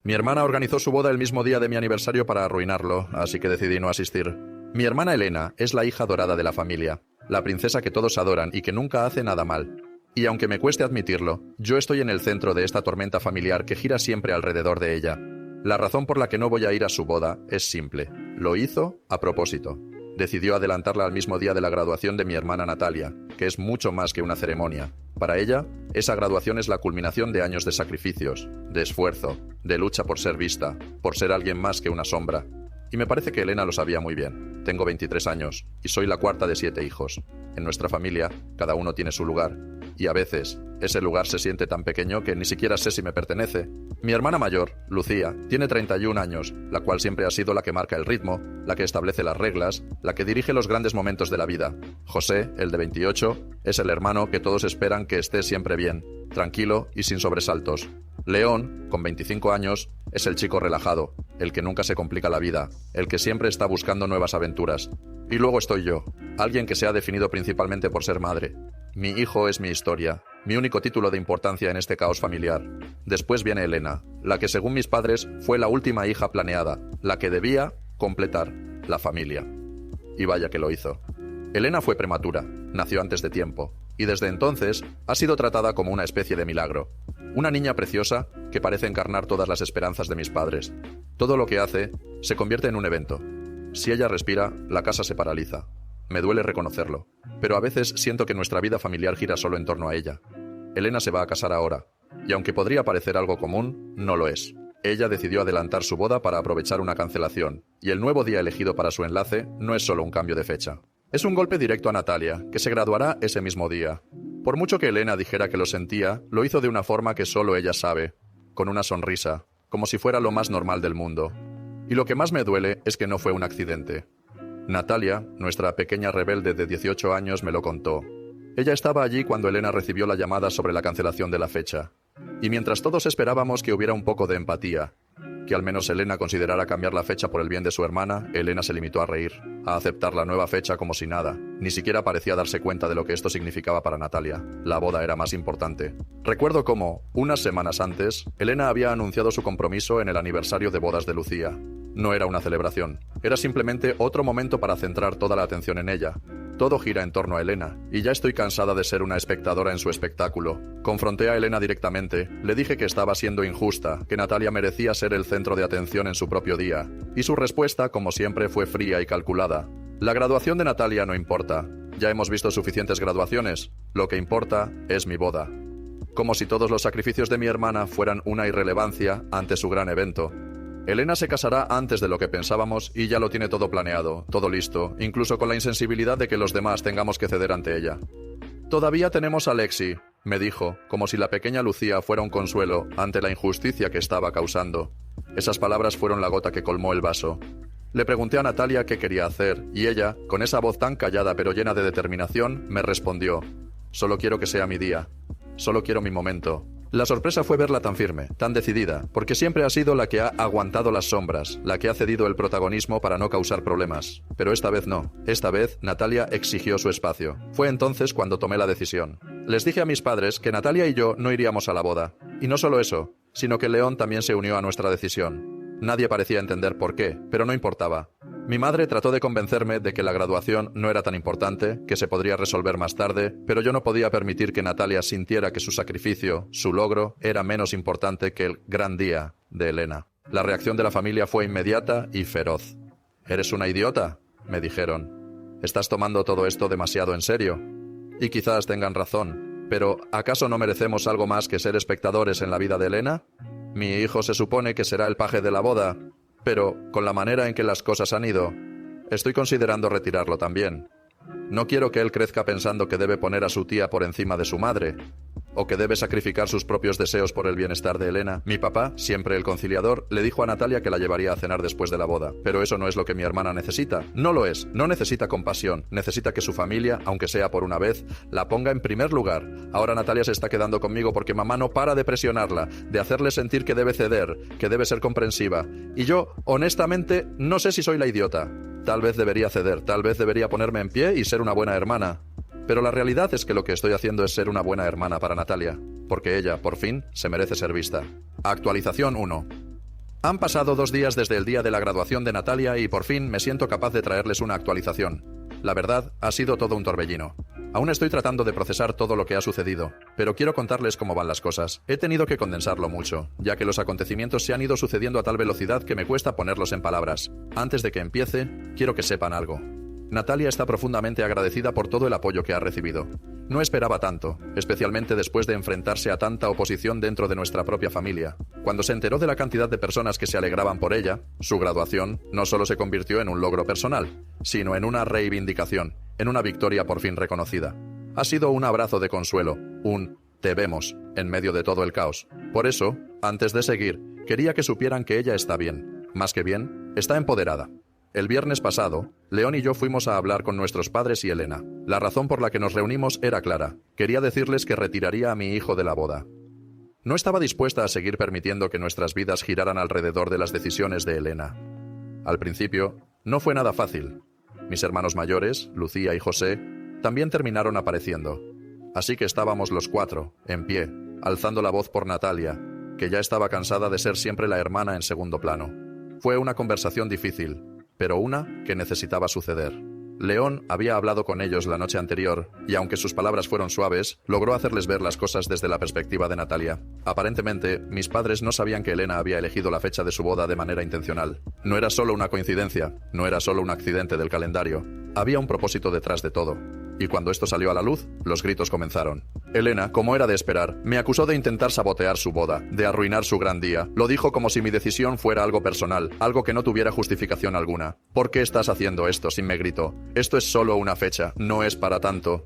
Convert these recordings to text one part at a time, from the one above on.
Mi hermana organizó su boda el mismo día de mi aniversario para arruinarlo, así que decidí no asistir. Mi hermana Elena es la hija dorada de la familia, la princesa que todos adoran y que nunca hace nada mal. Y aunque me cueste admitirlo, yo estoy en el centro de esta tormenta familiar que gira siempre alrededor de ella. La razón por la que no voy a ir a su boda es simple. Lo hizo a propósito. Decidió adelantarla al mismo día de la graduación de mi hermana Natalia, que es mucho más que una ceremonia. Para ella, esa graduación es la culminación de años de sacrificios, de esfuerzo, de lucha por ser vista, por ser alguien más que una sombra. Y me parece que Elena lo sabía muy bien. Tengo 23 años y soy la cuarta de 7 hijos. En nuestra familia, cada uno tiene su lugar. Y a veces, ese lugar se siente tan pequeño que ni siquiera sé si me pertenece. Mi hermana mayor, Lucía, tiene 31 años, la cual siempre ha sido la que marca el ritmo, la que establece las reglas, la que dirige los grandes momentos de la vida. José, el de 28, es el hermano que todos esperan que esté siempre bien, tranquilo y sin sobresaltos. León, con 25 años, es el chico relajado, el que nunca se complica la vida, el que siempre está buscando nuevas aventuras. Y luego estoy yo, alguien que se ha definido principalmente por ser madre. Mi hijo es mi historia, mi único título de importancia en este caos familiar. Después viene Elena, la que según mis padres fue la última hija planeada, la que debía completar la familia. Y vaya que lo hizo. Elena fue prematura, nació antes de tiempo, y desde entonces ha sido tratada como una especie de milagro. Una niña preciosa que parece encarnar todas las esperanzas de mis padres. Todo lo que hace se convierte en un evento. Si ella respira, la casa se paraliza. Me duele reconocerlo, pero a veces siento que nuestra vida familiar gira solo en torno a ella. Elena se va a casar ahora, y aunque podría parecer algo común, no lo es. Ella decidió adelantar su boda para aprovechar una cancelación, y el nuevo día elegido para su enlace no es solo un cambio de fecha. Es un golpe directo a Natalia, que se graduará ese mismo día. Por mucho que Elena dijera que lo sentía, lo hizo de una forma que solo ella sabe, con una sonrisa, como si fuera lo más normal del mundo. Y lo que más me duele es que no fue un accidente. Natalia, nuestra pequeña rebelde de 18 años, me lo contó. Ella estaba allí cuando Elena recibió la llamada sobre la cancelación de la fecha. Y mientras todos esperábamos que hubiera un poco de empatía, que al menos Elena considerara cambiar la fecha por el bien de su hermana, Elena se limitó a reír, a aceptar la nueva fecha como si nada. Ni siquiera parecía darse cuenta de lo que esto significaba para Natalia. La boda era más importante. Recuerdo cómo, unas semanas antes, Elena había anunciado su compromiso en el aniversario de bodas de Lucía. No era una celebración, era simplemente otro momento para centrar toda la atención en ella. Todo gira en torno a Elena, y ya estoy cansada de ser una espectadora en su espectáculo. Confronté a Elena directamente, le dije que estaba siendo injusta, que Natalia merecía ser el centro de atención en su propio día, y su respuesta, como siempre, fue fría y calculada. La graduación de Natalia no importa, ya hemos visto suficientes graduaciones, lo que importa es mi boda. Como si todos los sacrificios de mi hermana fueran una irrelevancia ante su gran evento. Elena se casará antes de lo que pensábamos y ya lo tiene todo planeado, todo listo, incluso con la insensibilidad de que los demás tengamos que ceder ante ella. Todavía tenemos a Lexi, me dijo, como si la pequeña Lucía fuera un consuelo ante la injusticia que estaba causando. Esas palabras fueron la gota que colmó el vaso. Le pregunté a Natalia qué quería hacer, y ella, con esa voz tan callada pero llena de determinación, me respondió: «Solo quiero que sea mi día. Solo quiero mi momento». La sorpresa fue verla tan firme, tan decidida, porque siempre ha sido la que ha aguantado las sombras, la que ha cedido el protagonismo para no causar problemas. Pero esta vez no. Esta vez, Natalia exigió su espacio. Fue entonces cuando tomé la decisión. Les dije a mis padres que Natalia y yo no iríamos a la boda. Y no solo eso, sino que León también se unió a nuestra decisión. Nadie parecía entender por qué, pero no importaba. Mi madre trató de convencerme de que la graduación no era tan importante, que se podría resolver más tarde, pero yo no podía permitir que Natalia sintiera que su sacrificio, su logro, era menos importante que el gran día de Elena. La reacción de la familia fue inmediata y feroz. «¿Eres una idiota?», me dijeron. «¿Estás tomando todo esto demasiado en serio?» Y quizás tengan razón, pero ¿acaso no merecemos algo más que ser espectadores en la vida de Elena? Mi hijo se supone que será el paje de la boda, pero, con la manera en que las cosas han ido, estoy considerando retirarlo también. No quiero que él crezca pensando que debe poner a su tía por encima de su madre, o que debe sacrificar sus propios deseos por el bienestar de Elena. Mi papá, siempre el conciliador, le dijo a Natalia que la llevaría a cenar después de la boda. Pero eso no es lo que mi hermana necesita. No lo es. No necesita compasión. Necesita que su familia, aunque sea por una vez, la ponga en primer lugar. Ahora Natalia se está quedando conmigo porque mamá no para de presionarla, de hacerle sentir que debe ceder, que debe ser comprensiva. Y yo, honestamente, no sé si soy la idiota. Tal vez debería ceder, tal vez debería ponerme en pie y ser una buena hermana. Pero la realidad es que lo que estoy haciendo es ser una buena hermana para Natalia, porque ella, por fin, se merece ser vista. Actualización 1. Han pasado 2 días desde el día de la graduación de Natalia y por fin me siento capaz de traerles una actualización. La verdad, ha sido todo un torbellino. Aún estoy tratando de procesar todo lo que ha sucedido, pero quiero contarles cómo van las cosas. He tenido que condensarlo mucho, ya que los acontecimientos se han ido sucediendo a tal velocidad que me cuesta ponerlos en palabras. Antes de que empiece, quiero que sepan algo. Natalia está profundamente agradecida por todo el apoyo que ha recibido. No esperaba tanto, especialmente después de enfrentarse a tanta oposición dentro de nuestra propia familia. Cuando se enteró de la cantidad de personas que se alegraban por ella, su graduación no solo se convirtió en un logro personal, sino en una reivindicación, en una victoria por fin reconocida. Ha sido un abrazo de consuelo, un "te vemos", en medio de todo el caos. Por eso, antes de seguir, quería que supieran que ella está bien. Más que bien, está empoderada. El viernes pasado, León y yo fuimos a hablar con nuestros padres y Elena. La razón por la que nos reunimos era clara. Quería decirles que retiraría a mi hijo de la boda. No estaba dispuesta a seguir permitiendo que nuestras vidas giraran alrededor de las decisiones de Elena. Al principio, no fue nada fácil. Mis hermanos mayores, Lucía y José, también terminaron apareciendo. Así que estábamos los 4, en pie, alzando la voz por Natalia, que ya estaba cansada de ser siempre la hermana en segundo plano. Fue una conversación difícil, pero una que necesitaba suceder. León había hablado con ellos la noche anterior, y aunque sus palabras fueron suaves, logró hacerles ver las cosas desde la perspectiva de Natalia. Aparentemente, mis padres no sabían que Elena había elegido la fecha de su boda de manera intencional. No era solo una coincidencia, no era solo un accidente del calendario. Había un propósito detrás de todo. Y cuando esto salió a la luz, los gritos comenzaron. Elena, como era de esperar, me acusó de intentar sabotear su boda, de arruinar su gran día. Lo dijo como si mi decisión fuera algo personal, algo que no tuviera justificación alguna. ¿Por qué estás haciendo esto?, me gritó. Esto es solo una fecha, no es para tanto.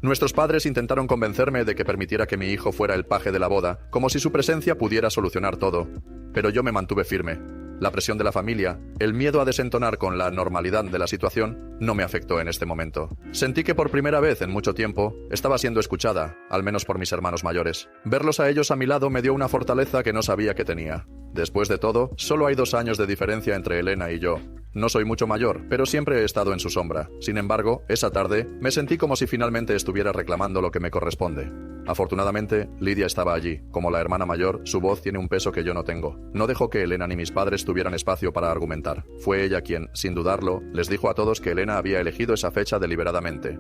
Nuestros padres intentaron convencerme de que permitiera que mi hijo fuera el paje de la boda, como si su presencia pudiera solucionar todo. Pero yo me mantuve firme. La presión de la familia, el miedo a desentonar con la normalidad de la situación, no me afectó en este momento. Sentí que por primera vez en mucho tiempo estaba siendo escuchada, al menos por mis hermanos mayores. Verlos a ellos a mi lado me dio una fortaleza que no sabía que tenía. Después de todo, solo hay 2 años de diferencia entre Elena y yo. No soy mucho mayor, pero siempre he estado en su sombra. Sin embargo, esa tarde, me sentí como si finalmente estuviera reclamando lo que me corresponde. Afortunadamente, Lidia estaba allí. Como la hermana mayor, su voz tiene un peso que yo no tengo. No dejó que Elena ni mis padres tuvieran espacio para argumentar. Fue ella quien, sin dudarlo, les dijo a todos que Elena había elegido esa fecha deliberadamente.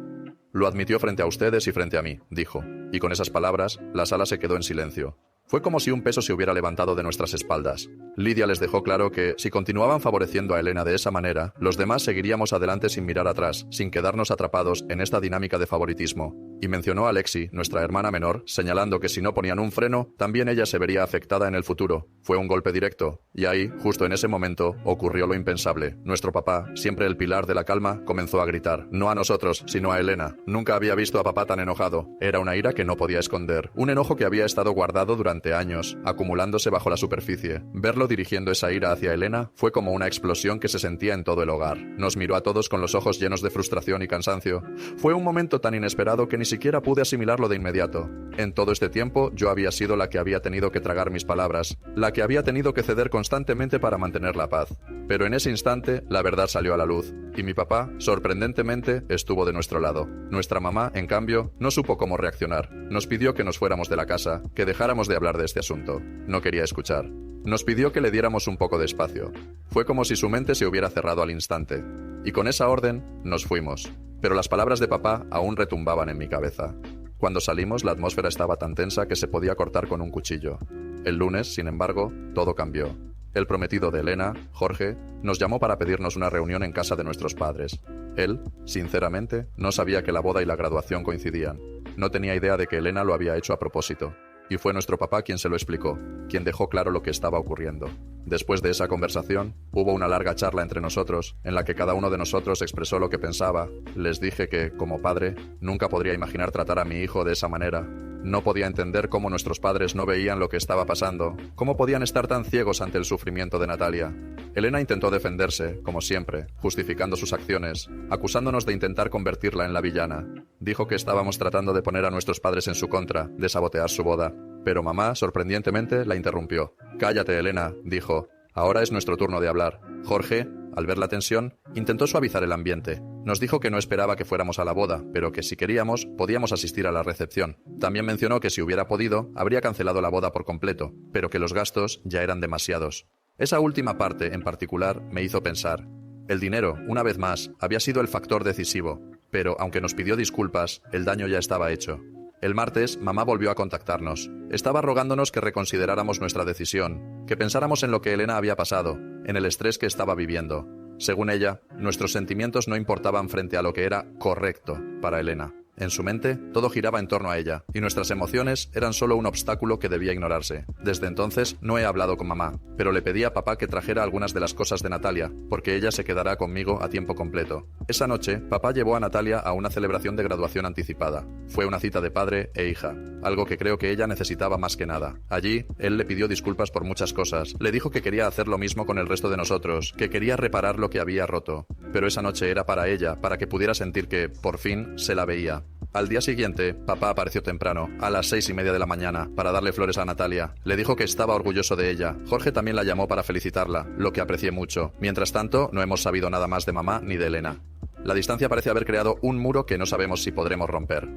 Lo admitió frente a ustedes y frente a mí, dijo. Y con esas palabras, la sala se quedó en silencio. Fue como si un peso se hubiera levantado de nuestras espaldas. Lidia les dejó claro que, si continuaban favoreciendo a Elena de esa manera, los demás seguiríamos adelante sin mirar atrás, sin quedarnos atrapados en esta dinámica de favoritismo. Y mencionó a Lexi, nuestra hermana menor, señalando que si no ponían un freno, también ella se vería afectada en el futuro. Fue un golpe directo. Y ahí, justo en ese momento, ocurrió lo impensable. Nuestro papá, siempre el pilar de la calma, comenzó a gritar. No a nosotros, sino a Elena. Nunca había visto a papá tan enojado. Era una ira que no podía esconder. Un enojo que había estado guardado durante años, acumulándose bajo la superficie. Verlo dirigiendo esa ira hacia Elena fue como una explosión que se sentía en todo el hogar. Nos miró a todos con los ojos llenos de frustración y cansancio. Fue un momento tan inesperado que ni siquiera pude asimilarlo de inmediato. En todo este tiempo, yo había sido la que había tenido que tragar mis palabras, la que había tenido que ceder constantemente para mantener la paz. Pero en ese instante, la verdad salió a la luz, y mi papá, sorprendentemente, estuvo de nuestro lado. Nuestra mamá, en cambio, no supo cómo reaccionar. Nos pidió que nos fuéramos de la casa, que dejáramos de hablar de este asunto. No quería escuchar. Nos pidió que le diéramos un poco de espacio. Fue como si su mente se hubiera cerrado al instante. Y con esa orden, nos fuimos. Pero las palabras de papá aún retumbaban en mi cabeza. Cuando salimos, la atmósfera estaba tan tensa que se podía cortar con un cuchillo. El lunes, sin embargo, todo cambió. El prometido de Elena, Jorge, nos llamó para pedirnos una reunión en casa de nuestros padres. Él, sinceramente, no sabía que la boda y la graduación coincidían. No tenía idea de que Elena lo había hecho a propósito. Y fue nuestro papá quien se lo explicó, quien dejó claro lo que estaba ocurriendo. Después de esa conversación, hubo una larga charla entre nosotros, en la que cada uno de nosotros expresó lo que pensaba. Les dije que, como padre, nunca podría imaginar tratar a mi hijo de esa manera. No podía entender cómo nuestros padres no veían lo que estaba pasando, cómo podían estar tan ciegos ante el sufrimiento de Natalia. Elena intentó defenderse, como siempre, justificando sus acciones, acusándonos de intentar convertirla en la villana. Dijo que estábamos tratando de poner a nuestros padres en su contra, de sabotear su boda. Pero mamá, sorprendentemente, la interrumpió. «Cállate, Elena», dijo. «Ahora es nuestro turno de hablar». Jorge, al ver la tensión, intentó suavizar el ambiente. Nos dijo que no esperaba que fuéramos a la boda, pero que si queríamos, podíamos asistir a la recepción. También mencionó que si hubiera podido, habría cancelado la boda por completo, pero que los gastos ya eran demasiados. Esa última parte, en particular, me hizo pensar. El dinero, una vez más, había sido el factor decisivo, pero, aunque nos pidió disculpas, el daño ya estaba hecho. El martes, mamá volvió a contactarnos. Estaba rogándonos que reconsideráramos nuestra decisión, que pensáramos en lo que Elena había pasado, en el estrés que estaba viviendo. Según ella, nuestros sentimientos no importaban frente a lo que era correcto para Elena. En su mente, todo giraba en torno a ella, y nuestras emociones eran solo un obstáculo que debía ignorarse. Desde entonces, no he hablado con mamá, pero le pedí a papá que trajera algunas de las cosas de Natalia, porque ella se quedará conmigo a tiempo completo. Esa noche, papá llevó a Natalia a una celebración de graduación anticipada. Fue una cita de padre e hija, algo que creo que ella necesitaba más que nada. Allí, él le pidió disculpas por muchas cosas, le dijo que quería hacer lo mismo con el resto de nosotros, que quería reparar lo que había roto. Pero esa noche era para ella, para que pudiera sentir que, por fin, se la veía. Al día siguiente, papá apareció temprano, a las 6:30 de la mañana, para darle flores a Natalia. Le dijo que estaba orgulloso de ella. Jorge también la llamó para felicitarla, lo que aprecié mucho. Mientras tanto, no hemos sabido nada más de mamá ni de Elena. La distancia parece haber creado un muro que no sabemos si podremos romper.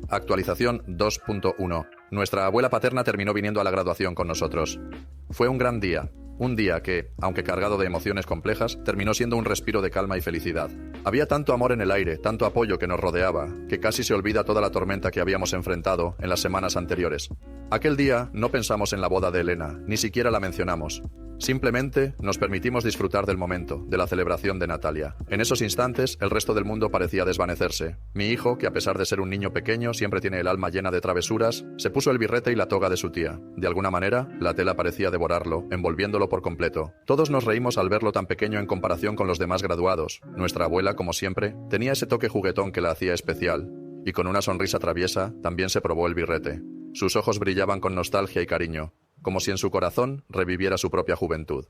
Actualización 2.1. Nuestra abuela paterna terminó viniendo a la graduación con nosotros. Fue un gran día. Un día que, aunque cargado de emociones complejas, terminó siendo un respiro de calma y felicidad. Había tanto amor en el aire, tanto apoyo que nos rodeaba, que casi se olvida toda la tormenta que habíamos enfrentado en las semanas anteriores. Aquel día no pensamos en la boda de Elena, ni siquiera la mencionamos. Simplemente nos permitimos disfrutar del momento, de la celebración de Natalia. En esos instantes, el resto del mundo parecía desvanecerse. Mi hijo, que a pesar de ser un niño pequeño, siempre tiene el alma llena de travesuras, se puso el birrete y la toga de su tía. De alguna manera, la tela parecía devorarlo, envolviéndolo por completo. Todos nos reímos al verlo tan pequeño en comparación con los demás graduados. Nuestra abuela, como siempre, tenía ese toque juguetón que la hacía especial. Y con una sonrisa traviesa, también se probó el birrete. Sus ojos brillaban con nostalgia y cariño, como si en su corazón reviviera su propia juventud.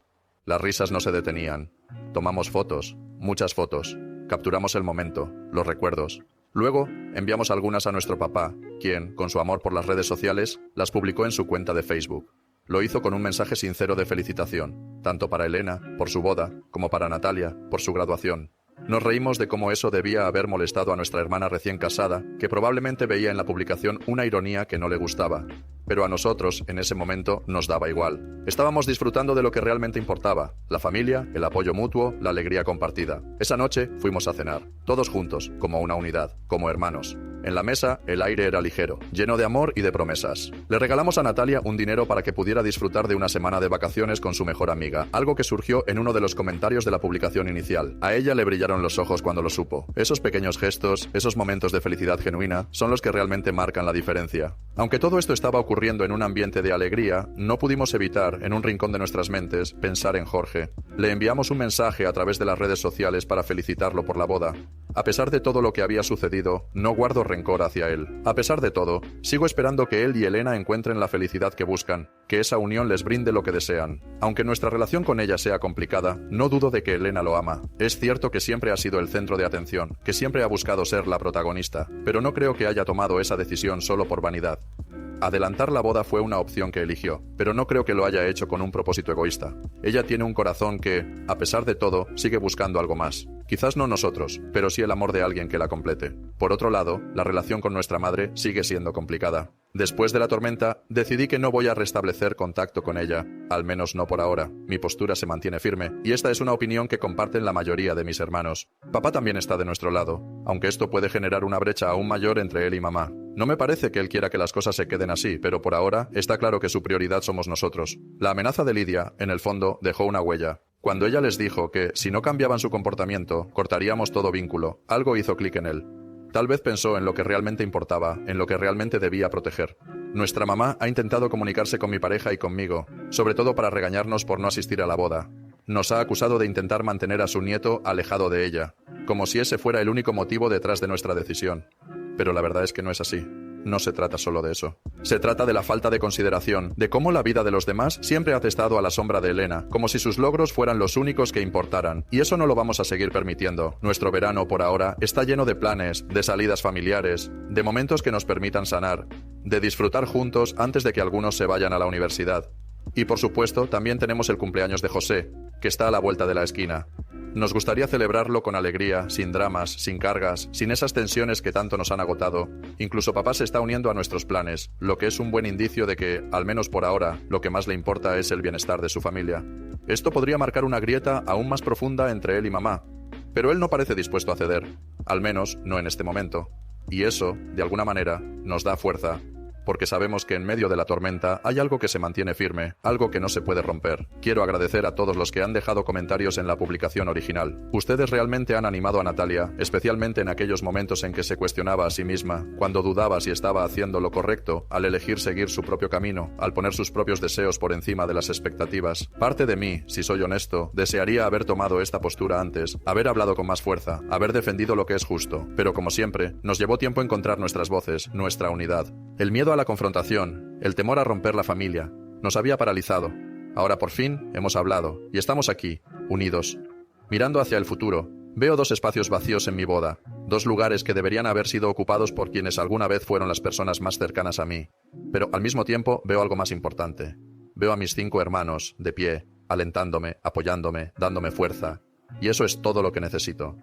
Las risas no se detenían. Tomamos fotos, muchas fotos. Capturamos el momento, los recuerdos. Luego, enviamos algunas a nuestro papá, quien, con su amor por las redes sociales, las publicó en su cuenta de Facebook. Lo hizo con un mensaje sincero de felicitación, tanto para Elena, por su boda, como para Natalia, por su graduación. Nos reímos de cómo eso debía haber molestado a nuestra hermana recién casada, que probablemente veía en la publicación una ironía que no le gustaba. Pero a nosotros, en ese momento, nos daba igual. Estábamos disfrutando de lo que realmente importaba: la familia, el apoyo mutuo, la alegría compartida. Esa noche fuimos a cenar, todos juntos, como una unidad, como hermanos. En la mesa, el aire era ligero, lleno de amor y de promesas. Le regalamos a Natalia un dinero para que pudiera disfrutar de una semana de vacaciones con su mejor amiga, algo que surgió en uno de los comentarios de la publicación inicial. A ella le brillaron los ojos cuando lo supo. Esos pequeños gestos, esos momentos de felicidad genuina, son los que realmente marcan la diferencia. Aunque todo esto estaba ocurriendo en un ambiente de alegría, no pudimos evitar, en un rincón de nuestras mentes, pensar en Jorge. Le enviamos un mensaje a través de las redes sociales para felicitarlo por la boda. A pesar de todo lo que había sucedido, no guardo rencor hacia él. A pesar de todo, sigo esperando que él y Elena encuentren la felicidad que buscan, que esa unión les brinde lo que desean. Aunque nuestra relación con ella sea complicada, no dudo de que Elena lo ama. Es cierto que siempre ha sido el centro de atención, que siempre ha buscado ser la protagonista, pero no creo que haya tomado esa decisión solo por vanidad. Adelantar la boda fue una opción que eligió, pero no creo que lo haya hecho con un propósito egoísta. Ella tiene un corazón que, a pesar de todo, sigue buscando algo más. Quizás no nosotros, pero sí el amor de alguien que la complete. Por otro lado, la relación con nuestra madre sigue siendo complicada. Después de la tormenta, decidí que no voy a restablecer contacto con ella, al menos no por ahora. Mi postura se mantiene firme, y esta es una opinión que comparten la mayoría de mis hermanos. Papá también está de nuestro lado, aunque esto puede generar una brecha aún mayor entre él y mamá. No me parece que él quiera que las cosas se queden así, pero por ahora está claro que su prioridad somos nosotros. La amenaza de Lidia, en el fondo, dejó una huella. Cuando ella les dijo que, si no cambiaban su comportamiento, cortaríamos todo vínculo, algo hizo clic en él. Tal vez pensó en lo que realmente importaba, en lo que realmente debía proteger. Nuestra mamá ha intentado comunicarse con mi pareja y conmigo, sobre todo para regañarnos por no asistir a la boda. Nos ha acusado de intentar mantener a su nieto alejado de ella, como si ese fuera el único motivo detrás de nuestra decisión. Pero la verdad es que no es así. No se trata solo de eso. Se trata de la falta de consideración, de cómo la vida de los demás siempre ha estado a la sombra de Elena, como si sus logros fueran los únicos que importaran. Y eso no lo vamos a seguir permitiendo. Nuestro verano, por ahora, está lleno de planes, de salidas familiares, de momentos que nos permitan sanar, de disfrutar juntos antes de que algunos se vayan a la universidad. Y por supuesto, también tenemos el cumpleaños de José, que está a la vuelta de la esquina. Nos gustaría celebrarlo con alegría, sin dramas, sin cargas, sin esas tensiones que tanto nos han agotado. Incluso papá se está uniendo a nuestros planes, lo que es un buen indicio de que, al menos por ahora, lo que más le importa es el bienestar de su familia. Esto podría marcar una grieta aún más profunda entre él y mamá, pero él no parece dispuesto a ceder, al menos no en este momento. Y eso, de alguna manera, nos da fuerza, porque sabemos que en medio de la tormenta hay algo que se mantiene firme, algo que no se puede romper. Quiero agradecer a todos los que han dejado comentarios en la publicación original. Ustedes realmente han animado a Natalia, especialmente en aquellos momentos en que se cuestionaba a sí misma, cuando dudaba si estaba haciendo lo correcto, al elegir seguir su propio camino, al poner sus propios deseos por encima de las expectativas. Parte de mí, si soy honesto, desearía haber tomado esta postura antes, haber hablado con más fuerza, haber defendido lo que es justo, pero como siempre, nos llevó tiempo encontrar nuestras voces, nuestra unidad. El miedo a la confrontación, el temor a romper la familia, nos había paralizado. Ahora por fin hemos hablado y estamos aquí, unidos. Mirando hacia el futuro, veo dos espacios vacíos en mi boda, dos lugares que deberían haber sido ocupados por quienes alguna vez fueron las personas más cercanas a mí. Pero al mismo tiempo veo algo más importante. Veo a mis 5 hermanos, de pie, alentándome, apoyándome, dándome fuerza. Y eso es todo lo que necesito.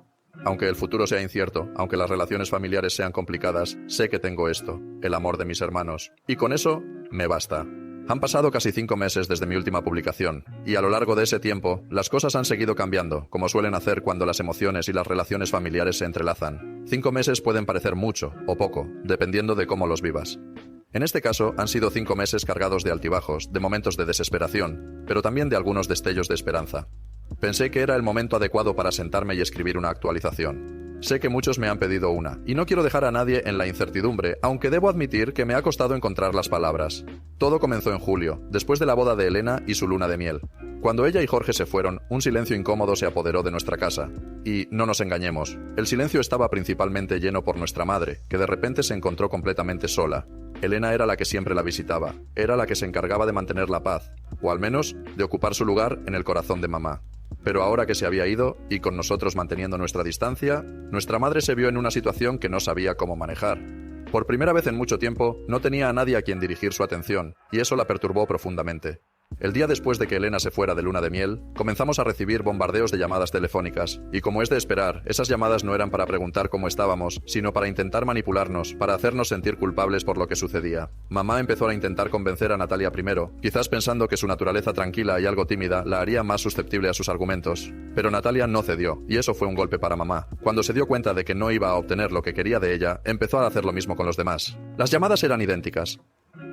Aunque el futuro sea incierto, aunque las relaciones familiares sean complicadas, sé que tengo esto, el amor de mis hermanos. Y con eso, me basta. Han pasado casi 5 meses desde mi última publicación, y a lo largo de ese tiempo, las cosas han seguido cambiando, como suelen hacer cuando las emociones y las relaciones familiares se entrelazan. 5 meses pueden parecer mucho, o poco, dependiendo de cómo los vivas. En este caso, han sido 5 meses cargados de altibajos, de momentos de desesperación, pero también de algunos destellos de esperanza. Pensé que era el momento adecuado para sentarme y escribir una actualización. Sé que muchos me han pedido una, y no quiero dejar a nadie en la incertidumbre, aunque debo admitir que me ha costado encontrar las palabras. Todo comenzó en julio, después de la boda de Elena y su luna de miel. Cuando ella y Jorge se fueron, un silencio incómodo se apoderó de nuestra casa. Y, no nos engañemos, el silencio estaba principalmente lleno por nuestra madre, que de repente se encontró completamente sola. Elena era la que siempre la visitaba, era la que se encargaba de mantener la paz, o al menos, de ocupar su lugar en el corazón de mamá. Pero ahora que se había ido, y con nosotros manteniendo nuestra distancia, nuestra madre se vio en una situación que no sabía cómo manejar. Por primera vez en mucho tiempo, no tenía a nadie a quien dirigir su atención, y eso la perturbó profundamente. El día después de que Elena se fuera de luna de miel, comenzamos a recibir bombardeos de llamadas telefónicas, y como es de esperar, esas llamadas no eran para preguntar cómo estábamos, sino para intentar manipularnos, para hacernos sentir culpables por lo que sucedía. Mamá empezó a intentar convencer a Natalia primero, quizás pensando que su naturaleza tranquila y algo tímida la haría más susceptible a sus argumentos. Pero Natalia no cedió, y eso fue un golpe para mamá. Cuando se dio cuenta de que no iba a obtener lo que quería de ella, empezó a hacer lo mismo con los demás. Las llamadas eran idénticas.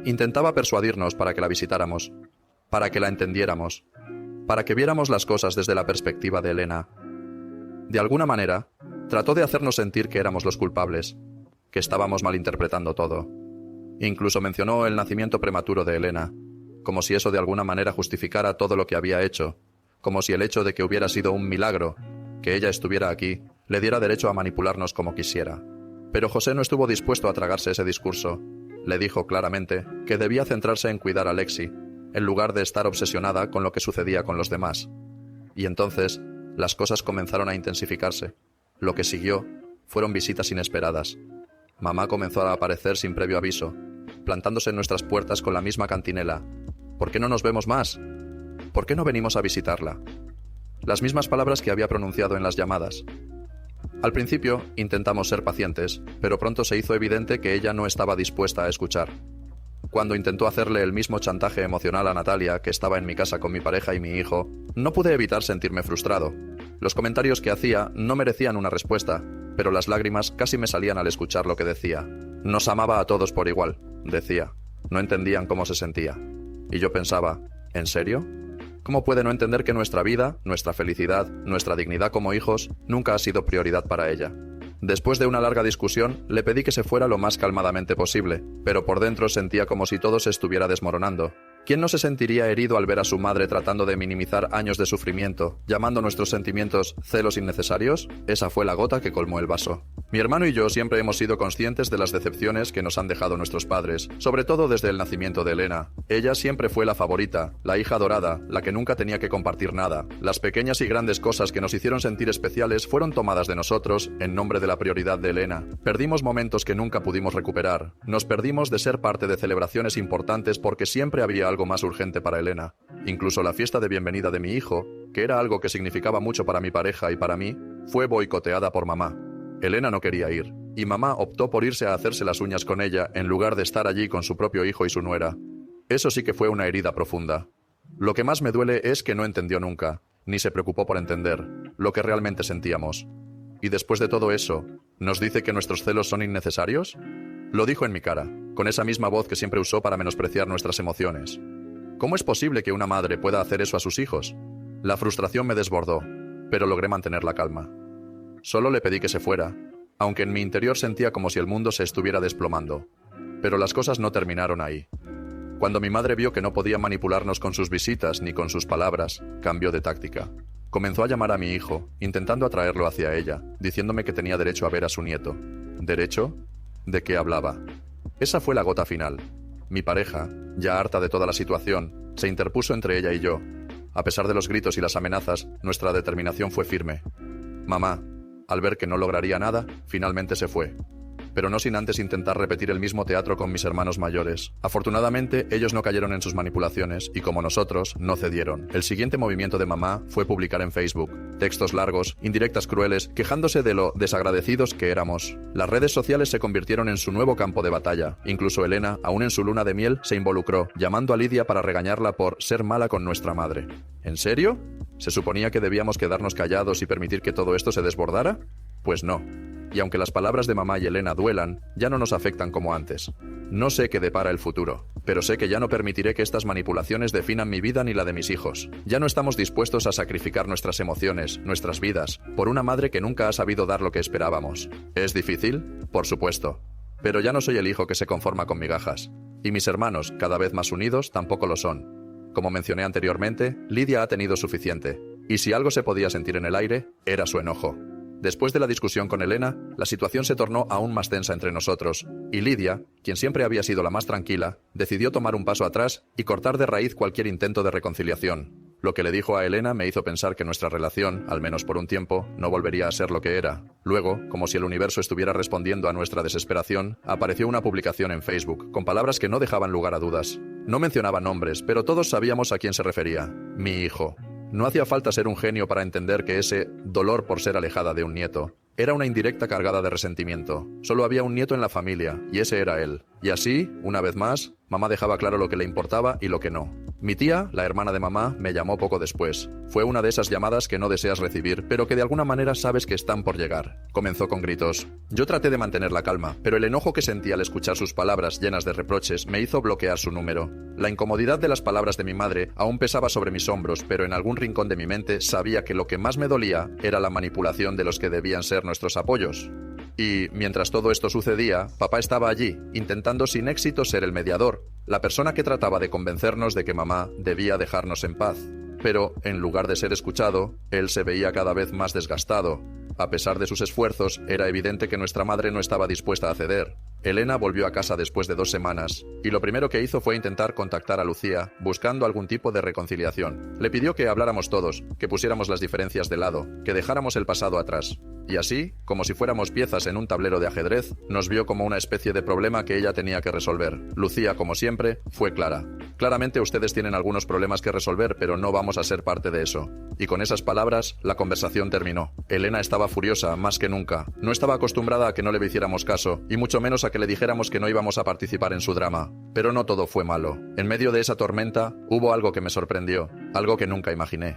Intentaba persuadirnos para que la visitáramos, para que la entendiéramos, para que viéramos las cosas desde la perspectiva de Elena. De alguna manera, trató de hacernos sentir que éramos los culpables, que estábamos malinterpretando todo. Incluso mencionó el nacimiento prematuro de Elena, como si eso de alguna manera justificara todo lo que había hecho, como si el hecho de que hubiera sido un milagro, que ella estuviera aquí, le diera derecho a manipularnos como quisiera. Pero José no estuvo dispuesto a tragarse ese discurso. Le dijo claramente que debía centrarse en cuidar a Lexi, en lugar de estar obsesionada con lo que sucedía con los demás. Y entonces, las cosas comenzaron a intensificarse. Lo que siguió fueron visitas inesperadas. Mamá comenzó a aparecer sin previo aviso, plantándose en nuestras puertas con la misma cantinela. ¿Por qué no nos vemos más? ¿Por qué no venimos a visitarla? Las mismas palabras que había pronunciado en las llamadas. Al principio, intentamos ser pacientes, pero pronto se hizo evidente que ella no estaba dispuesta a escuchar. Cuando intentó hacerle el mismo chantaje emocional a Natalia, que estaba en mi casa con mi pareja y mi hijo, no pude evitar sentirme frustrado. Los comentarios que hacía no merecían una respuesta, pero las lágrimas casi me salían al escuchar lo que decía. Nos amaba a todos por igual, decía. No entendían cómo se sentía. Y yo pensaba, ¿en serio? ¿Cómo puede no entender que nuestra vida, nuestra felicidad, nuestra dignidad como hijos, nunca ha sido prioridad para ella? Después de una larga discusión, le pedí que se fuera lo más calmadamente posible, pero por dentro sentía como si todo se estuviera desmoronando. ¿Quién no se sentiría herido al ver a su madre tratando de minimizar años de sufrimiento, llamando nuestros sentimientos celos innecesarios? Esa fue la gota que colmó el vaso. Mi hermano y yo siempre hemos sido conscientes de las decepciones que nos han dejado nuestros padres, sobre todo desde el nacimiento de Elena. Ella siempre fue la favorita, la hija adorada, la que nunca tenía que compartir nada. Las pequeñas y grandes cosas que nos hicieron sentir especiales fueron tomadas de nosotros en nombre de la prioridad de Elena. Perdimos momentos que nunca pudimos recuperar. Nos perdimos de ser parte de celebraciones importantes porque siempre había algo más urgente para Elena. Incluso la fiesta de bienvenida de mi hijo, que era algo que significaba mucho para mi pareja y para mí, fue boicoteada por mamá. Elena no quería ir, y mamá optó por irse a hacerse las uñas con ella en lugar de estar allí con su propio hijo y su nuera. Eso sí que fue una herida profunda. Lo que más me duele es que no entendió nunca, ni se preocupó por entender, lo que realmente sentíamos. Y después de todo eso, ¿nos dice que nuestros celos son innecesarios? Lo dijo en mi cara, con esa misma voz que siempre usó para menospreciar nuestras emociones. ¿Cómo es posible que una madre pueda hacer eso a sus hijos? La frustración me desbordó, pero logré mantener la calma. Solo le pedí que se fuera, aunque en mi interior sentía como si el mundo se estuviera desplomando. Pero las cosas no terminaron ahí. Cuando mi madre vio que no podía manipularnos con sus visitas ni con sus palabras, cambió de táctica. Comenzó a llamar a mi hijo, intentando atraerlo hacia ella, diciéndome que tenía derecho a ver a su nieto. ¿Derecho? ¿De qué hablaba? Esa fue la gota final. Mi pareja, ya harta de toda la situación, se interpuso entre ella y yo. A pesar de los gritos y las amenazas, nuestra determinación fue firme. Mamá, al ver que no lograría nada, finalmente se fue. Pero no sin antes intentar repetir el mismo teatro con mis hermanos mayores. Afortunadamente, ellos no cayeron en sus manipulaciones y, como nosotros, no cedieron. El siguiente movimiento de mamá fue publicar en Facebook textos largos, indirectas crueles, quejándose de lo desagradecidos que éramos. Las redes sociales se convirtieron en su nuevo campo de batalla. Incluso Elena, aún en su luna de miel, se involucró, llamando a Lidia para regañarla por ser mala con nuestra madre. ¿En serio? ¿Se suponía que debíamos quedarnos callados y permitir que todo esto se desbordara? Pues no. Y aunque las palabras de mamá y Elena duelan, ya no nos afectan como antes. No sé qué depara el futuro, pero sé que ya no permitiré que estas manipulaciones definan mi vida ni la de mis hijos. Ya no estamos dispuestos a sacrificar nuestras emociones, nuestras vidas, por una madre que nunca ha sabido dar lo que esperábamos. ¿Es difícil? Por supuesto. Pero ya no soy el hijo que se conforma con migajas. Y mis hermanos, cada vez más unidos, tampoco lo son. Como mencioné anteriormente, Lidia ha tenido suficiente. Y si algo se podía sentir en el aire, era su enojo. Después de la discusión con Elena, la situación se tornó aún más tensa entre nosotros, y Lidia, quien siempre había sido la más tranquila, decidió tomar un paso atrás y cortar de raíz cualquier intento de reconciliación. Lo que le dijo a Elena me hizo pensar que nuestra relación, al menos por un tiempo, no volvería a ser lo que era. Luego, como si el universo estuviera respondiendo a nuestra desesperación, apareció una publicación en Facebook, con palabras que no dejaban lugar a dudas. No mencionaba nombres, pero todos sabíamos a quién se refería. Mi hijo. No hacía falta ser un genio para entender que ese dolor por ser alejada de un nieto era una indirecta cargada de resentimiento. Solo había un nieto en la familia, y ese era él. Y así, una vez más, mamá dejaba claro lo que le importaba y lo que no. Mi tía, la hermana de mamá, me llamó poco después. Fue una de esas llamadas que no deseas recibir, pero que de alguna manera sabes que están por llegar. Comenzó con gritos. Yo traté de mantener la calma, pero el enojo que sentí al escuchar sus palabras llenas de reproches me hizo bloquear su número. La incomodidad de las palabras de mi madre aún pesaba sobre mis hombros, pero en algún rincón de mi mente sabía que lo que más me dolía era la manipulación de los que debían ser nuestros apoyos. Y, mientras todo esto sucedía, papá estaba allí, intentando sin éxito ser el mediador, la persona que trataba de convencernos de que mamá debía dejarnos en paz. Pero, en lugar de ser escuchado, él se veía cada vez más desgastado. A pesar de sus esfuerzos, era evidente que nuestra madre no estaba dispuesta a ceder. Elena volvió a casa después de 2 semanas, y lo primero que hizo fue intentar contactar a Lucía, buscando algún tipo de reconciliación. Le pidió que habláramos todos, que pusiéramos las diferencias de lado, que dejáramos el pasado atrás. Y así, como si fuéramos piezas en un tablero de ajedrez, nos vio como una especie de problema que ella tenía que resolver. Lucía, como siempre, fue clara. Claramente ustedes tienen algunos problemas que resolver, pero no vamos a ser parte de eso. Y con esas palabras, la conversación terminó. Elena estaba furiosa, más que nunca. No estaba acostumbrada a que no le hiciéramos caso, y mucho menos a que le dijéramos que no íbamos a participar en su drama. Pero no todo fue malo. En medio de esa tormenta, hubo algo que me sorprendió, algo que nunca imaginé.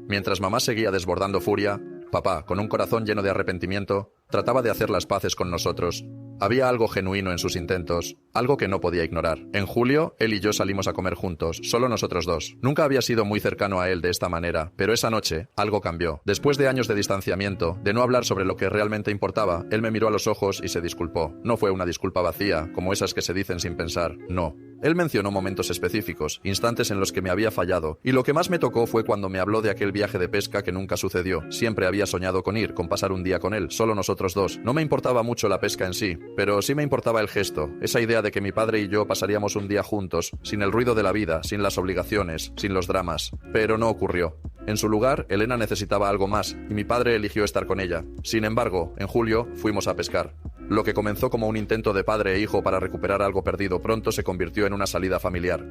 Mientras mamá seguía desbordando furia, papá, con un corazón lleno de arrepentimiento, trataba de hacer las paces con nosotros. Había algo genuino en sus intentos, algo que no podía ignorar. En julio, él y yo salimos a comer juntos, solo nosotros dos. Nunca había sido muy cercano a él de esta manera, pero esa noche, algo cambió. Después de años de distanciamiento, de no hablar sobre lo que realmente importaba, él me miró a los ojos y se disculpó. No fue una disculpa vacía, como esas que se dicen sin pensar, no. Él mencionó momentos específicos, instantes en los que me había fallado, y lo que más me tocó fue cuando me habló de aquel viaje de pesca que nunca sucedió. Siempre había soñado con ir, con pasar un día con él, solo nosotros dos. No me importaba mucho la pesca en sí, pero sí me importaba el gesto, esa idea de que mi padre y yo pasaríamos un día juntos, sin el ruido de la vida, sin las obligaciones, sin los dramas. Pero no ocurrió. En su lugar, Elena necesitaba algo más, y mi padre eligió estar con ella. Sin embargo, en julio, fuimos a pescar. Lo que comenzó como un intento de padre e hijo para recuperar algo perdido pronto se convirtió en una salida familiar.